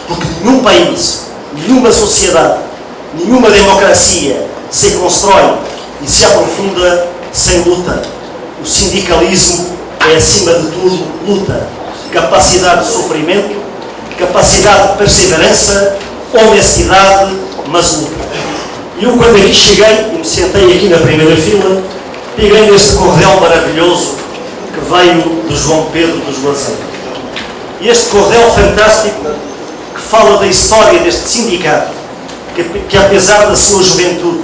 Porque nenhum país, nenhuma sociedade, nenhuma democracia se constrói e se aprofunda sem luta. O sindicalismo é, acima de tudo, luta, capacidade de sofrimento, capacidade de perseverança, honestidade, mas luta. Eu, quando aqui cheguei e me sentei aqui na primeira fila, peguei neste cordel maravilhoso que veio do João Pedro dos Guazeiros. E este cordel fantástico que fala da história deste sindicato, que apesar da sua juventude,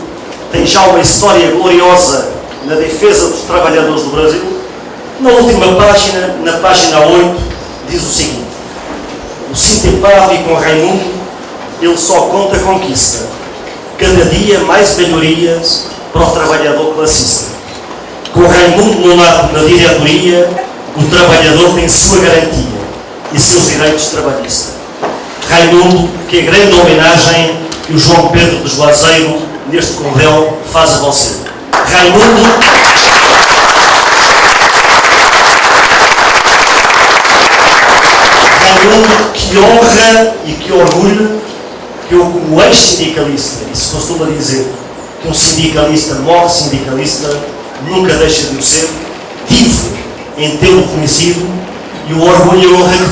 tem já uma história gloriosa na defesa dos trabalhadores do Brasil. Na última página, na página 8, diz o seguinte: o Sintepaf e com Raimundo, ele só conta conquista, cada dia mais melhorias para o trabalhador classista. Com Raimundo Nonato na diretoria, o trabalhador tem sua garantia e seus direitos trabalhistas. Raimundo, que é grande homenagem que o João Pedro dos Guazeiros neste cordel faz a você. Raimundo, que honra e que orgulho que eu, como ex-sindicalista, e se costuma dizer que um sindicalista morre sindicalista, nunca deixa de o ser, tive em tê-lo conhecido, e o orgulho e a honra que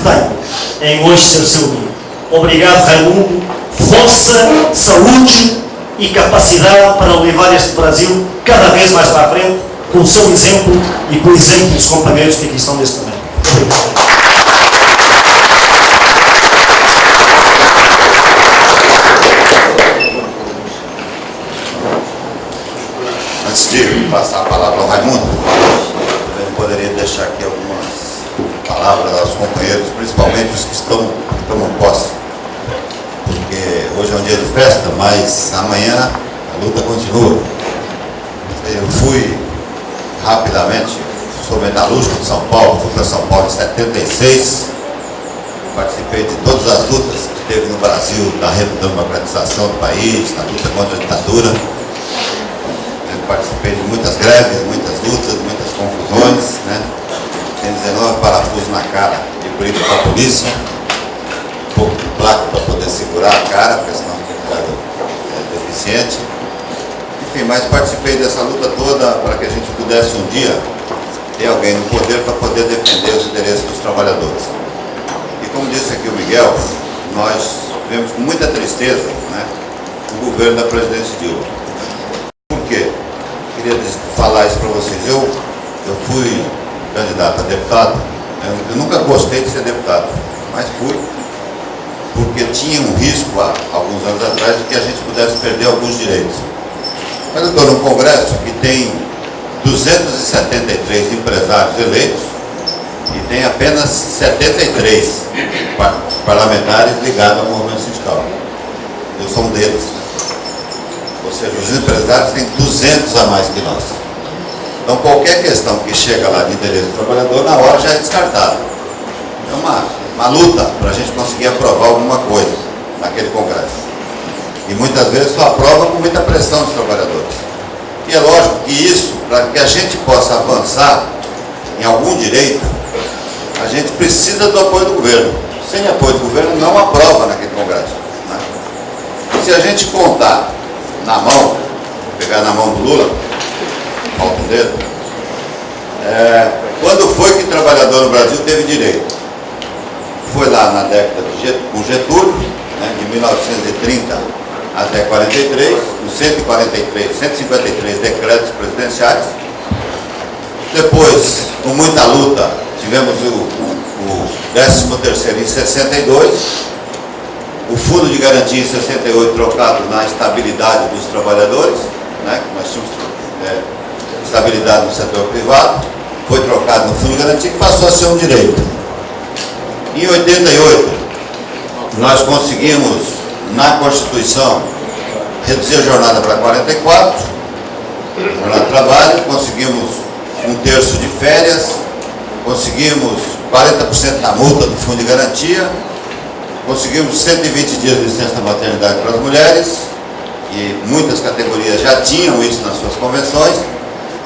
tenho em hoje ser seu amigo. Obrigado, Raimundo. Força, saúde e capacidade para levar este Brasil cada vez mais para a frente, com o seu exemplo e com o exemplo dos companheiros que aqui estão neste momento. Obrigado. Antes de passar a palavra ao Raimundo, eu poderia deixar aqui algumas palavras aos companheiros, principalmente os que tomam posse. Porque hoje é um dia de festa, mas amanhã a luta continua. Eu fui rapidamente, sou metalúrgico de São Paulo, fui para São Paulo em 76, participei de todas as lutas que teve no Brasil, na redemocratização do país, na luta contra a ditadura. Participei de muitas greves, muitas lutas, muitas confusões, né? Tem 19 parafusos na cara de briga com a polícia, um pouco de placa para poder segurar a cara, porque senão é deficiente. Enfim, mas participei dessa luta toda para que a gente pudesse um dia ter alguém no poder para poder defender os interesses dos trabalhadores. E como disse aqui o Miguel, nós vemos com muita tristeza, né, o governo da presidente Dilma. Por quê? Queria falar isso para vocês. Eu fui candidato a deputado, eu nunca gostei de ser deputado, mas fui, porque tinha um risco há alguns anos atrás de que a gente pudesse perder alguns direitos. Mas eu estou num congresso que tem 273 empresários eleitos e tem apenas 73 parlamentares ligados ao movimento sindical. Eu sou um deles. Ou seja, os empresários têm 200 a mais que nós. Então, qualquer questão que chega lá de interesse do trabalhador, na hora já é descartada. É uma luta para a gente conseguir aprovar alguma coisa naquele congresso. E muitas vezes só aprova com muita pressão dos trabalhadores. E é lógico que isso, para que a gente possa avançar em algum direito, a gente precisa do apoio do governo. Sem apoio do governo, não aprova naquele congresso, né? Se a gente contar na mão, pegar na mão do Lula, falta um dedo, quando foi que o trabalhador no Brasil teve direito? Foi lá na década com Getúlio, né, de 1930 até 43, com 153 decretos presidenciais. Depois, com muita luta, tivemos o 13º em 62, o Fundo de Garantia em 68 trocado na estabilidade dos trabalhadores, né, que nós tínhamos estabilidade no setor privado, foi trocado no Fundo de Garantia, que passou a ser um direito. Em 88, nós conseguimos, na Constituição, reduzir a jornada para 44, jornada de trabalho, conseguimos 1/3 de férias, conseguimos 40% da multa do Fundo de Garantia, conseguimos 120 dias de licença maternidade para as mulheres, e muitas categorias já tinham isso nas suas convenções,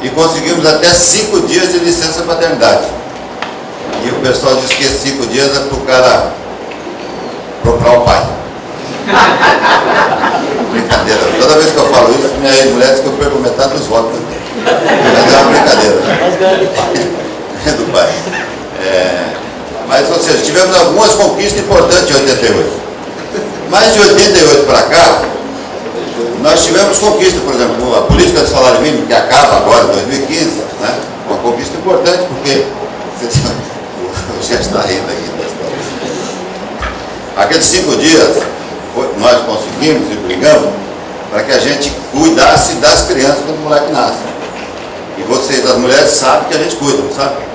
e conseguimos até 5 dias de licença paternidade. E o pessoal diz que esses 5 dias é para o cara procurar o pai. Brincadeira. Toda vez que eu falo isso, minha ex-mulher diz que eu perco metade dos votos. Mas é uma brincadeira. É do pai. Mas, ou seja, tivemos algumas conquistas importantes em 88. Mas de 88 para cá, nós tivemos conquista, por exemplo, a política do salário mínimo, que acaba agora, em 2015, né? Uma conquista importante, porque o já está rindo aqui da história. Aqueles 5 dias, nós conseguimos e brigamos para que a gente cuidasse das crianças quando o moleque nasce. E vocês, as mulheres, sabem que a gente cuida, não sabe?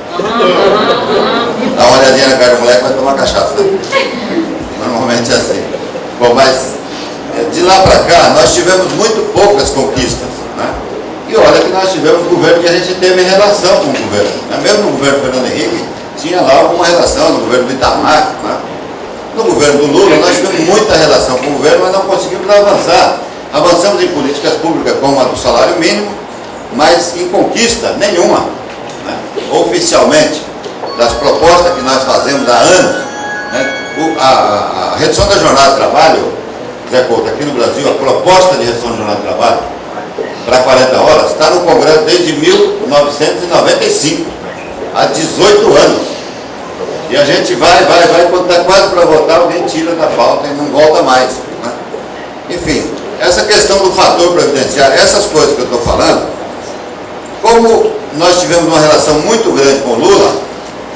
Dá uma olhadinha na cara do moleque e vai tomar cachaça. Normalmente é assim. Bom, mas de lá para cá, nós tivemos muito poucas conquistas, né? E olha que nós tivemos governo que a gente teve relação com o governo, né? Mesmo no governo Fernando Henrique, tinha lá alguma relação, no governo do Itamar, né? No governo do Lula, nós tivemos muita relação com o governo, mas não conseguimos avançar. Avançamos em políticas públicas como a do salário mínimo, mas em conquista nenhuma, né? Oficialmente, das propostas que nós fazemos há anos, né? A redução da jornada de trabalho, Zé Couto, aqui no Brasil, a proposta de redução da jornada de trabalho para 40 horas está no Congresso desde 1995, há 18 anos. E a gente vai, quando está quase para votar, alguém tira da pauta e não volta mais, né? Enfim, essa questão do fator previdenciário, essas coisas que eu estou falando, como nós tivemos uma relação muito grande com o Lula,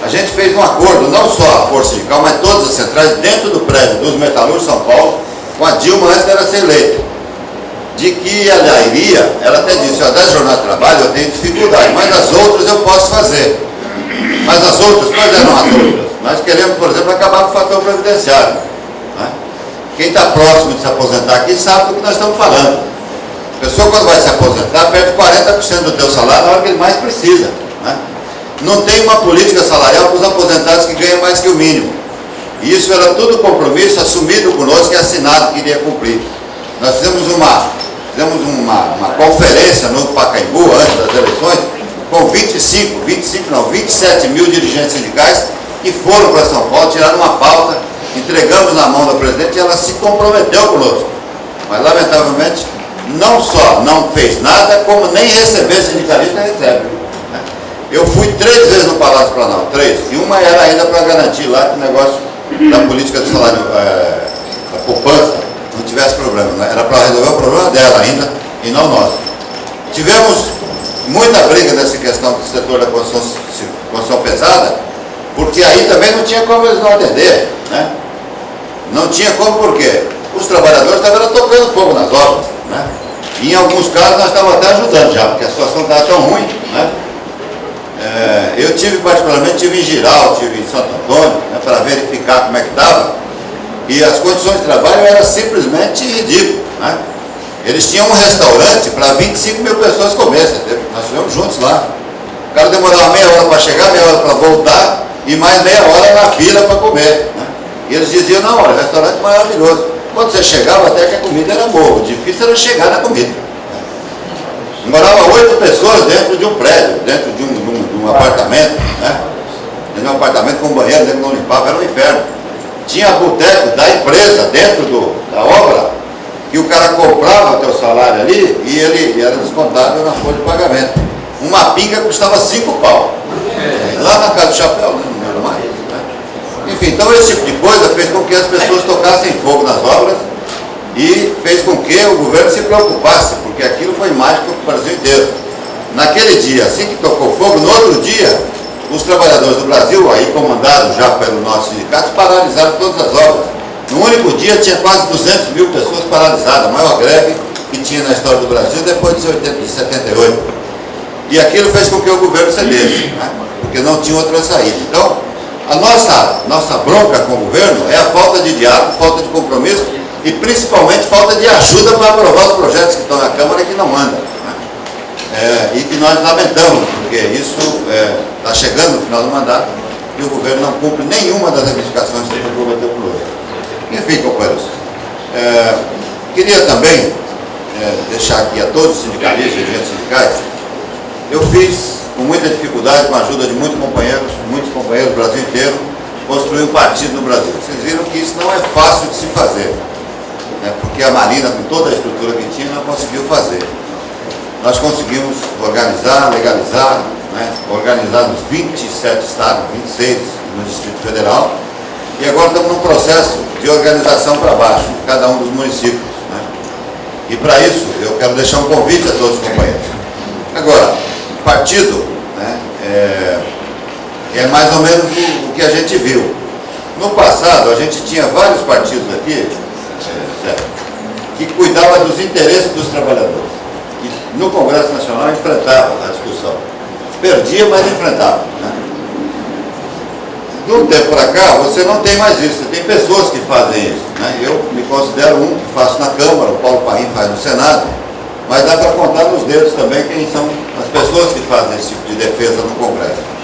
a gente fez um acordo, não só a Força Sindical, mas todas as centrais, dentro do prédio dos metalúrgicos de São Paulo, com a Dilma antes dela ser eleita, de que ela iria, ela até disse, ó, da jornada de trabalho eu tenho dificuldade, mas as outras eu posso fazer. Mas as outras, quais eram as outras? Nós queremos, por exemplo, acabar com o fator previdenciário, né? Quem está próximo de se aposentar aqui sabe do que nós estamos falando. A pessoa, quando vai se aposentar, perde 40% do teu salário na hora que ele mais precisa, né? Não tem uma política salarial para os aposentados que ganham mais que o mínimo. E isso era tudo compromisso assumido conosco e assinado que iria cumprir. Nós fizemos uma conferência no Pacaembu, antes das eleições, com 27 mil dirigentes sindicais que foram para São Paulo, tiraram uma pauta, entregamos na mão da presidente e ela se comprometeu conosco. Mas, lamentavelmente, não só não fez nada, como nem receber sindicalista recebe. Eu fui 3 vezes no Palácio Planalto, 3, e uma era ainda para garantir lá que o negócio da política do salário, da poupança, não tivesse problema, né? Era para resolver o problema dela ainda, e não nosso. Tivemos muita briga nessa questão do setor da construção pesada, porque aí também não tinha como eles não atender, né? Não tinha como, porque os trabalhadores estavam tocando fogo nas obras, né? E em alguns casos nós estávamos até ajudando já, porque a situação estava tão ruim, né? Eu particularmente tive em Giral, tive em Santo Antônio, né, para verificar como é que estava, e as condições de trabalho eram simplesmente ridículas, né? Eles tinham um restaurante para 25 mil pessoas comer, nós estivemos juntos lá. O cara demorava meia hora para chegar, meia hora para voltar, e mais meia hora na fila para comer, né? E eles diziam, não, olha, restaurante maravilhoso. Quando você chegava, até que a comida era boa, o difícil era chegar na comida. Moravam 8 pessoas dentro de um prédio, dentro de um apartamento, né? Dentro de um apartamento com banheiro, dentro de não limpava, era um inferno. Tinha boteco da empresa dentro da obra, que o cara comprava o teu salário ali e ele era descontado na folha de pagamento. Uma pinga custava 5 pau. Lá na Casa do Chapéu, não era mais, né? Enfim, então esse tipo de coisa fez com que as pessoas tocassem fogo nas obras e fez com que o governo se preocupasse, porque aquilo foi mágico para o Brasil inteiro. Naquele dia, assim que tocou fogo, no outro dia, os trabalhadores do Brasil, aí comandados já pelo nosso sindicato, paralisaram todas as obras. No único dia tinha quase 200 mil pessoas paralisadas, a maior greve que tinha na história do Brasil depois de 78. E aquilo fez com que o governo cedesse, né? Porque não tinha outra saída. Então, a nossa bronca com o governo é a falta de diálogo, falta de compromisso e principalmente falta de ajuda para aprovar os projetos que estão na Câmara e que não andam, né? E que nós lamentamos, porque isso está chegando no final do mandato e o governo não cumpre nenhuma das reivindicações que ele prometeu por hoje. Enfim, companheiros, queria também deixar aqui a todos os sindicalistas e dirigentes sindicais, eu fiz com muita dificuldade, com a ajuda de muitos companheiros do Brasil inteiro, construir um partido no Brasil. Vocês viram que isso não é fácil de se fazer, né? Porque a Marina, com toda a estrutura que tinha, não conseguiu fazer. Nós conseguimos organizar, legalizar, né? Organizar nos 27 estados, 26 no Distrito Federal, e agora estamos num processo de organização para baixo, cada um dos municípios, né? E para isso, eu quero deixar um convite a todos os companheiros. Agora, partido, né, é mais ou menos o que a gente viu. No passado, a gente tinha vários partidos aqui, que cuidavam dos interesses dos trabalhadores, que no Congresso Nacional enfrentavam a discussão. Perdia, mas enfrentava, né? De um tempo para cá, você não tem mais isso, você tem pessoas que fazem isso, né? Eu me considero um que faço na Câmara, o Paulo Paim faz no Senado, mas dá para contar nos dedos também quem são as pessoas que fazem esse tipo de defesa no Congresso.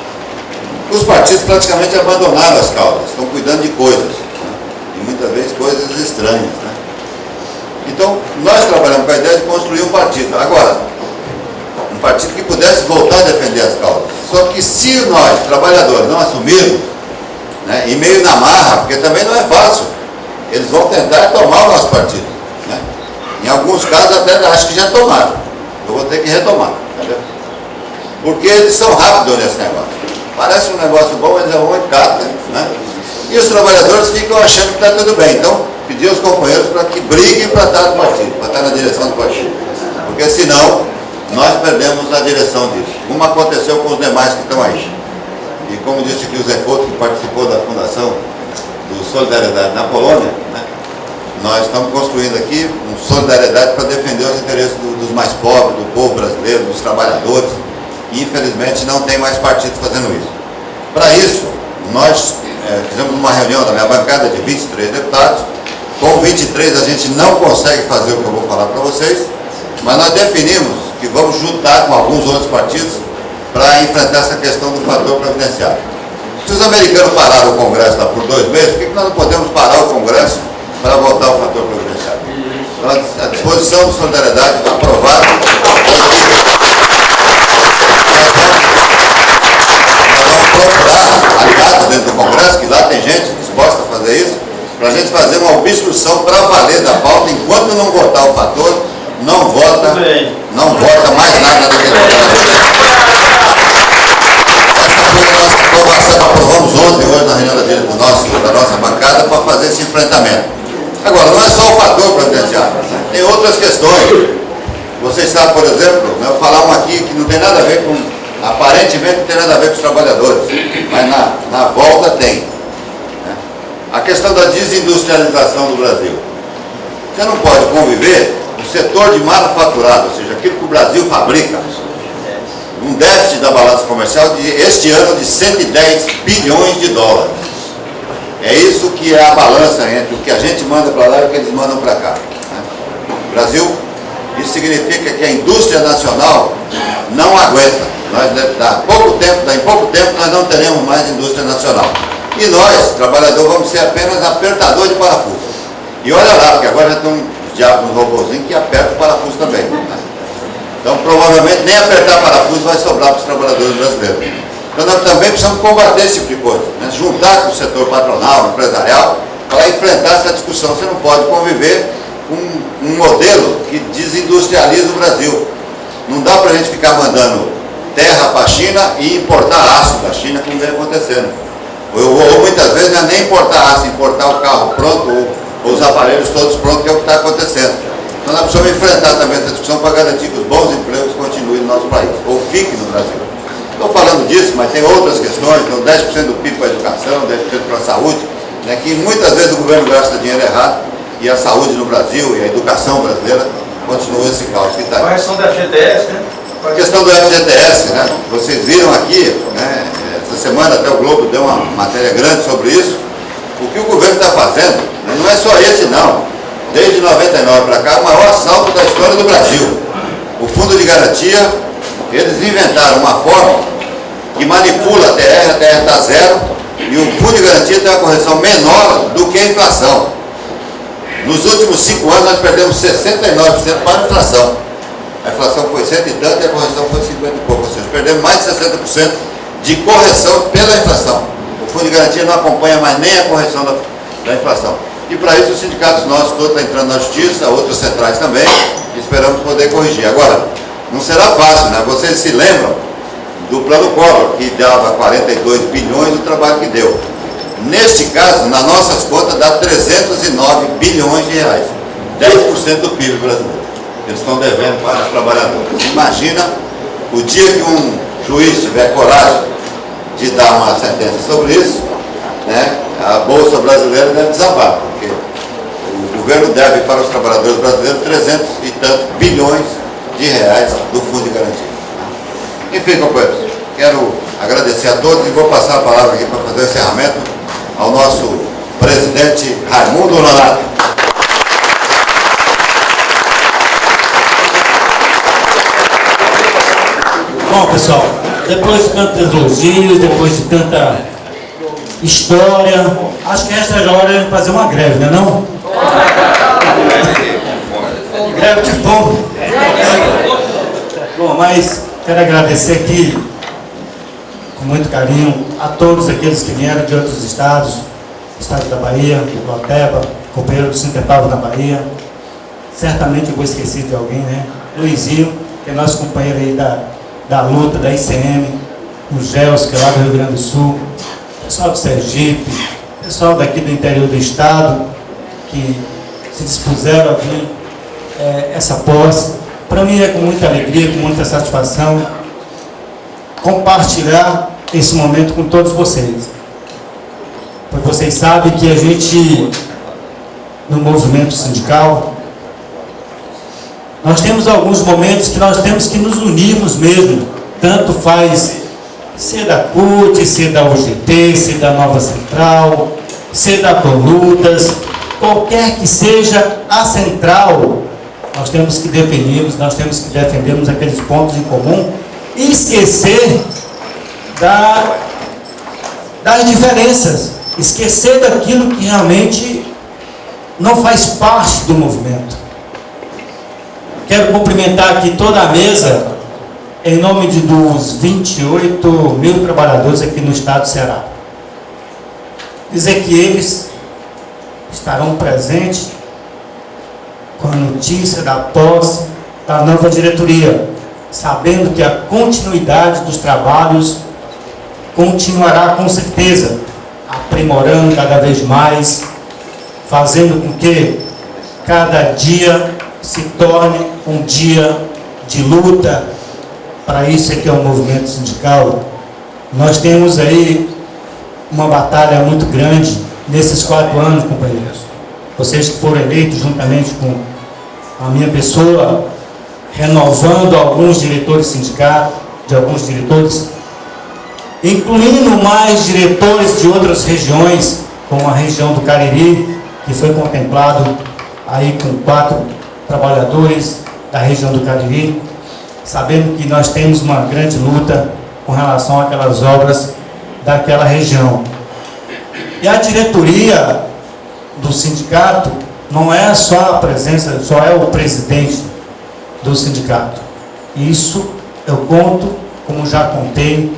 Os partidos praticamente abandonaram as causas, estão cuidando de coisas, né? E muitas vezes coisas estranhas, né? Então, nós trabalhamos com a ideia de construir um partido. Agora, um partido que pudesse voltar a defender as causas. Só que se nós, trabalhadores, não assumirmos, né, e meio na marra, porque também não é fácil, eles vão tentar tomar o nosso partido, né? Em alguns casos até acho que já tomaram. Eu vou ter que retomar, entendeu? Porque eles são rápidos nesse negócio. Parece um negócio bom, eles vão e catam, né? E os trabalhadores ficam achando que está tudo bem. Então, pedir aos companheiros para que briguem para estar no partido, para estar na direção do partido. Porque senão, nós perdemos a direção disso. Como aconteceu com os demais que estão aí. E como disse aqui o Zé Couto, que participou da fundação do Solidariedade na Polônia, né? Nós estamos construindo aqui um Solidariedade para defender os interesses dos mais pobres, do povo brasileiro, dos trabalhadores. E infelizmente não tem mais partido fazendo isso. Para isso, nós fizemos uma reunião da minha bancada de 23 deputados. Com 23 a gente não consegue fazer o que eu vou falar para vocês, mas nós definimos que vamos juntar com alguns outros partidos para enfrentar essa questão do fator previdenciário. Se os americanos pararam o Congresso lá por 2 meses, por que nós não podemos parar o Congresso para votar o fator previdenciário? Então, a disposição de solidariedade aprovada. Nós vamos procurar aliados dentro do Congresso, que lá tem gente disposta a fazer isso, para a gente fazer uma obstrução para valer da pauta. Enquanto não votar o fator, não vota mais nada daquele Congresso. Essa foi a nossa aprovação, aprovamos ontem, hoje na reunião da nossa bancada, para fazer esse enfrentamento. Agora, não é só o fator previdenciário, tem outras questões. Vocês sabem, por exemplo, eu vou falar uma aqui que não tem nada a ver com, aparentemente não tem nada a ver com os trabalhadores, mas na volta tem, né? A questão da desindustrialização do Brasil. Você não pode conviver o setor de manufaturado, ou seja, aquilo que o Brasil fabrica, um déficit da balança comercial de este ano de 110 bilhões de dólares. É isso que é a balança entre o que a gente manda para lá e o que eles mandam para cá, né? O Brasil, isso significa que a indústria nacional não aguenta. Em pouco tempo nós não teremos mais indústria nacional. E nós, trabalhadores, vamos ser apenas apertador de parafuso. E olha lá, porque agora já estão os diabos no robôzinho que aperta o parafuso também, né? Então, provavelmente, nem apertar parafuso vai sobrar para os trabalhadores brasileiros. Então, nós também precisamos combater esse tipo de coisa, né? Juntar com o setor patronal, empresarial, para enfrentar essa discussão. Você não pode conviver com um modelo que desindustrializa o Brasil. Não dá para a gente ficar mandando terra para a China e importar aço da China, como vem acontecendo. Ou muitas vezes não é nem importar aço, importar o carro pronto ou os aparelhos todos prontos, que é o que está acontecendo. Então nós precisamos enfrentar também essa discussão para garantir que os bons empregos continuem no nosso país, ou fiquem no Brasil. Estou falando disso, mas tem outras questões, então 10% do PIB para a educação, 10% para a saúde, né, que muitas vezes o governo gasta dinheiro errado, e a saúde no Brasil e a educação brasileira continua esse caos que está aí. Correção da FGTS, né? A questão do FGTS, né? Vocês viram aqui, né? Essa semana até o Globo deu uma matéria grande sobre isso. O que o governo está fazendo, né? Não é só esse não. Desde 99 para cá, o maior assalto da história do Brasil. O Fundo de Garantia, eles inventaram uma forma que manipula a TR está zero, e o Fundo de Garantia tem uma correção menor do que a inflação. Nos últimos 5 anos nós perdemos 69% para a inflação. A inflação foi 100 e tanto e a correção foi 50 e pouco. Ou seja, perdemos mais de 60% de correção pela inflação. O Fundo de Garantia não acompanha mais nem a correção da inflação. E para isso os sindicatos nossos todos estão entrando na justiça, outras centrais também, e esperamos poder corrigir. Agora, não será fácil, né? Vocês se lembram do Plano Collor, que dava 42 bilhões, o trabalho que deu. Neste caso, nas nossas contas, dá 309 bilhões de reais, 10% do PIB brasileiro. Eles estão devendo para os trabalhadores. Imagina o dia que um juiz tiver coragem de dar uma sentença sobre isso, né, a Bolsa Brasileira deve desabar, porque o governo deve para os trabalhadores brasileiros 300 e tantos bilhões de reais do Fundo de Garantia. Enfim, companheiros, quero agradecer a todos e vou passar a palavra aqui para fazer o encerramento ao nosso presidente Raimundo Nonato. Bom, pessoal, depois de tantos elogios, depois de tanta história, acho que esta é a hora de fazer uma greve, não é não? Greve de fome. Bom, mas quero agradecer aqui, com muito carinho, a todos aqueles que vieram de outros estados, estado da Bahia, do Guateba, companheiro do Sinterpavo na Bahia. Certamente eu vou esquecer de alguém, né? Luizinho, que é nosso companheiro aí da luta, da ICM, o Gels, que é lá do Rio Grande do Sul, pessoal do Sergipe, pessoal daqui do interior do estado, que se dispuseram a vir essa posse. Para mim é com muita alegria, com muita satisfação, compartilhar esse momento com todos vocês. Pois vocês sabem que a gente, no movimento sindical, nós temos alguns momentos que nós temos que nos unirmos mesmo, tanto faz ser da CUT, ser da UGT, ser da Nova Central, ser da Colutas, qualquer que seja a central, nós temos que definirmos, nós temos que defendermos aqueles pontos em comum e esquecer das diferenças, esquecer daquilo que realmente não faz parte do movimento. Quero cumprimentar aqui toda a mesa, em nome dos 28 mil trabalhadores aqui no estado do Ceará. Dizer que eles estarão presentes com a notícia da posse da nova diretoria, sabendo que a continuidade dos trabalhos continuará com certeza, aprimorando cada vez mais, fazendo com que cada dia se torne um dia de luta. Para isso é que é o movimento sindical. Nós temos aí uma batalha muito grande nesses 4 anos, companheiros. Vocês que foram eleitos juntamente com a minha pessoa, renovando alguns diretores sindicais, de alguns diretores, incluindo mais diretores de outras regiões, como a região do Cariri, que foi contemplado aí com 4 trabalhadores da região do Cariri, sabendo que nós temos uma grande luta com relação àquelas obras daquela região. E a diretoria do sindicato não é só a presença, só é o presidente do sindicato. Isso eu conto, como já contei,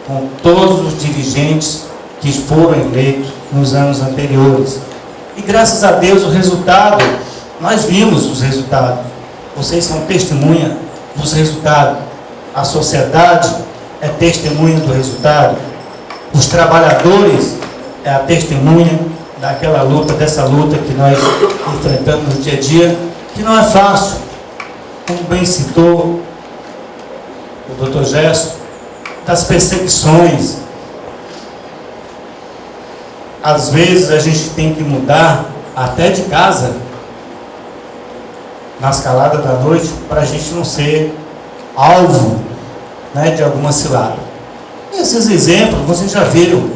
com todos os dirigentes que foram eleitos nos anos anteriores. E graças a Deus o resultado, nós vimos os resultados. Vocês são testemunha dos resultados. A sociedade é testemunha do resultado. Os trabalhadores é a testemunha daquela luta, dessa luta que nós enfrentamos no dia a dia, que não é fácil. Como bem citou o Dr. Gerson, das perseguições. Às vezes a gente tem que mudar até de casa, nas caladas da noite, para a gente não ser alvo, né, de alguma cilada. Esses exemplos vocês já viram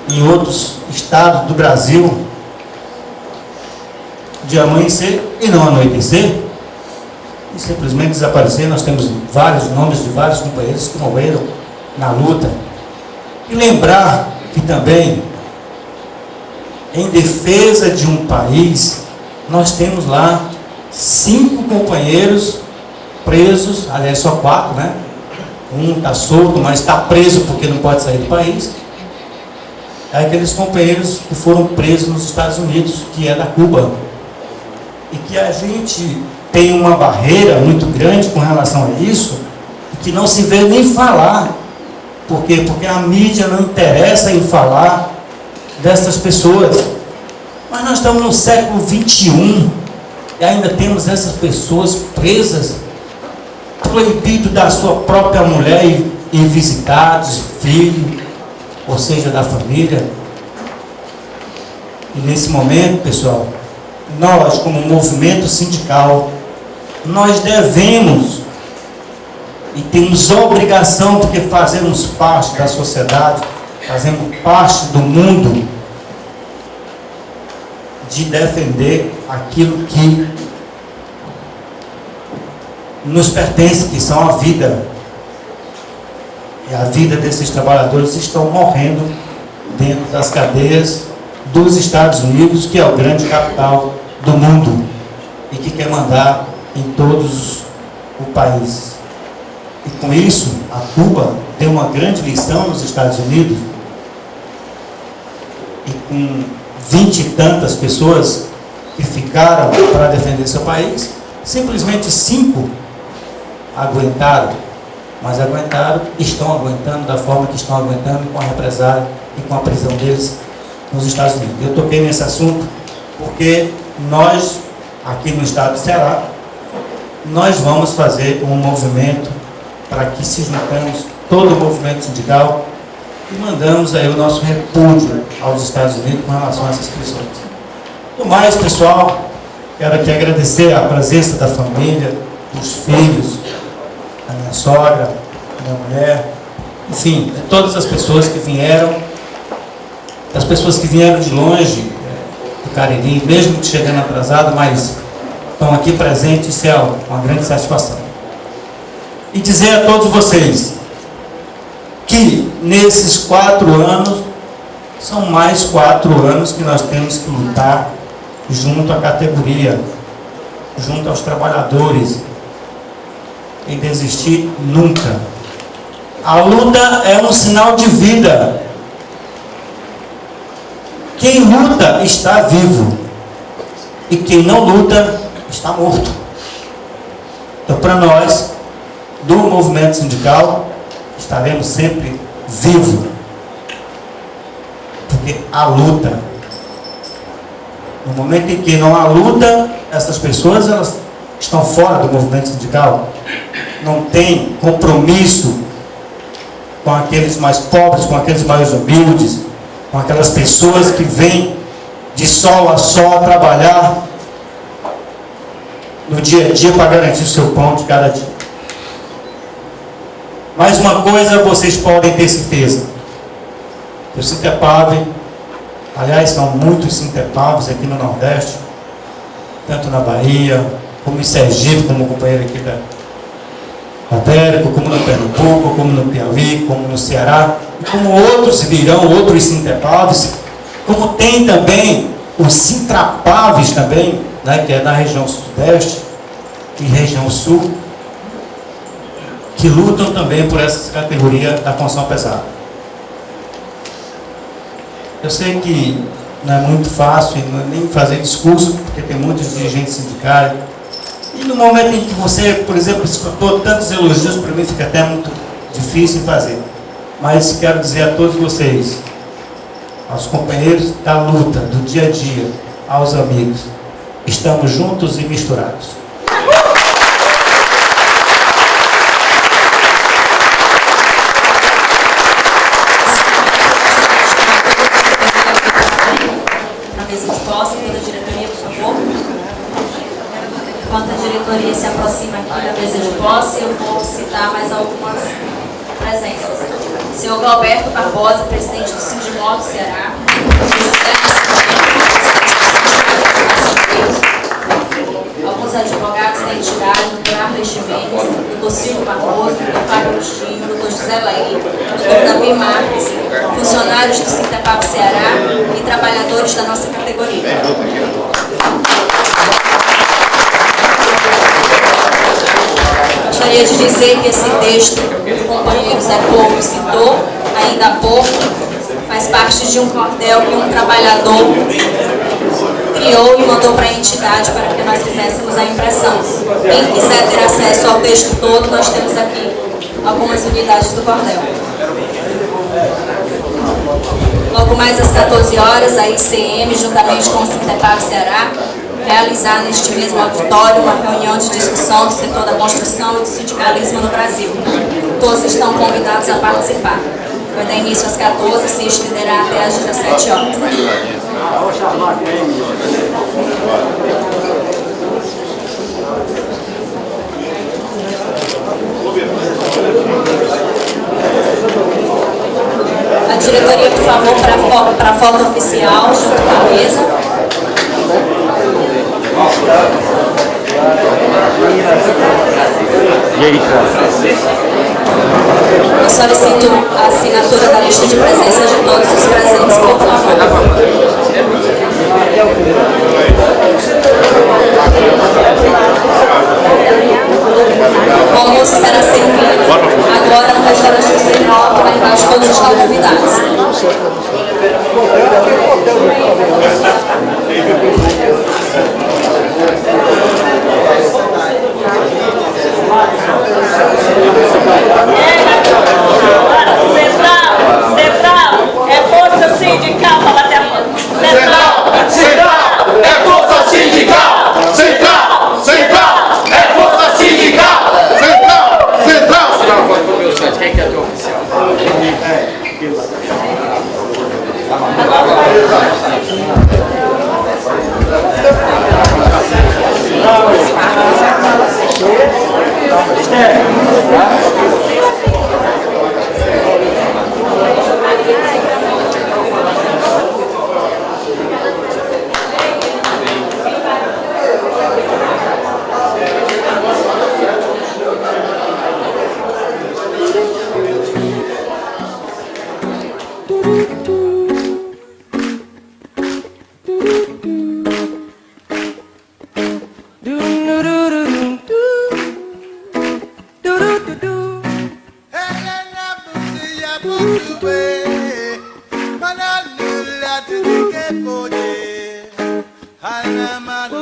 em outros estados do Brasil, de amanhecer e não anoitecer, e simplesmente desaparecer. Nós temos vários nomes de vários companheiros que morreram na luta. E lembrar que também, em defesa de um país, nós temos lá 5 companheiros presos, aliás só 4, né? Um está solto, mas está preso porque não pode sair do país. É aqueles companheiros que foram presos nos Estados Unidos, que é da Cuba. E que a gente tem uma barreira muito grande com relação a isso, que não se vê nem falar. Por quê? Porque a mídia não interessa em falar dessas pessoas. Mas nós estamos no século XXI e ainda temos essas pessoas presas, proibido da sua própria mulher ir visitar, dos filhos, ou seja, da família. E nesse momento, pessoal, nós, como movimento sindical, nós devemos e temos obrigação, porque fazemos parte da sociedade, fazemos parte do mundo, de defender aquilo que nos pertence, que são a vida. E a vida desses trabalhadores estão morrendo dentro das cadeias dos Estados Unidos, que é o grande capital do mundo e que quer mandar em todos o país. E com isso, a Cuba deu uma grande lição nos Estados Unidos, e com 20 e tantas pessoas que ficaram para defender seu país, simplesmente 5 aguentaram, mas aguentaram, estão aguentando da forma que estão aguentando, com a represália e com a prisão deles nos Estados Unidos. Eu toquei nesse assunto porque nós, aqui no estado do Ceará, nós vamos fazer um movimento para que se juntamos todo o movimento sindical e mandamos aí o nosso repúdio aos Estados Unidos com relação a essas questões. No mais, pessoal, quero aqui agradecer a presença da família, dos filhos, da minha sogra, da minha mulher, enfim, de todas as pessoas que vieram, das pessoas que vieram de longe, do Cariri, mesmo que chegando atrasado, mas estão aqui presentes, isso é uma grande satisfação. E dizer a todos vocês que nesses 4 anos, são mais 4 anos que nós temos que lutar junto à categoria, junto aos trabalhadores, e desistir nunca. A luta é um sinal de vida. Quem luta está vivo, e quem não luta está morto. Então, para nós, do movimento sindical, estaremos sempre vivos, porque há luta. No momento em que não há luta, essas pessoas, elas estão fora do movimento sindical, não tem compromisso com aqueles mais pobres, com aqueles mais humildes, com aquelas pessoas que vêm de sol a sol trabalhar no dia a dia para garantir o seu pão de cada dia. Mais uma coisa vocês podem ter certeza: o Sintepave, aliás, são muitos Sintepavos aqui no Nordeste, tanto na Bahia, como em Sergipe, como o companheiro aqui da América, como no Pernambuco, como no Piauí, como no Ceará, e como outros virão, outros Sintepaves, como tem também os Sintrapaves também, né, que é na região Sudeste e região Sul, que lutam também por essa categoria da construção pesada. Eu sei que não é muito fácil nem fazer discurso, porque tem muitos dirigentes sindicais, e no momento em que você, por exemplo, escutou tantos elogios, para mim fica até muito difícil fazer. Mas quero dizer a todos vocês, aos companheiros da luta, do dia a dia, aos amigos, estamos juntos e misturados. Enquanto a diretoria se aproxima aqui da mesa de posse, eu vou citar mais algumas presenças. O senhor Galberto Barbosa, presidente do Sindimoto Ceará. Alguns advogados da entidade, o Dr. Arley Chimenez, o Dr. Silvio Barroso, o Dr. Fábio Agostinho, o Dr. José Laí, o Dr. Davi Marques, funcionários do Sintepave Ceará e trabalhadores da nossa categoria. Gostaria de dizer que esse texto que o companheiro Zé Pouco citou ainda há pouco faz parte de um cordel que um trabalhador criou e mandou para a entidade para que nós fizéssemos a impressão. Quem quiser ter acesso ao texto todo, nós temos aqui algumas unidades do cordel. Logo mais às 14 horas, a ICM, juntamente com o Sintepar Ceará, realizar neste mesmo auditório uma reunião de discussão do setor da construção e do sindicalismo no Brasil. Todos estão convidados a participar. Vai dar início às 14 e se estenderá até às 17 horas. A diretoria, por favor, para a foto oficial, junto com a mesa. Eu solicito a assinatura da lista de presença de todos os presentes, por favor. O almoço será servido agora no restaurante do Central, lá embaixo todos estão convidados. Central, é força sindical para bater a foto. Central, é força sindical! Central, é força sindical! Central! Tirar uma foto com o meu site, quem quer ter o oficial? Manana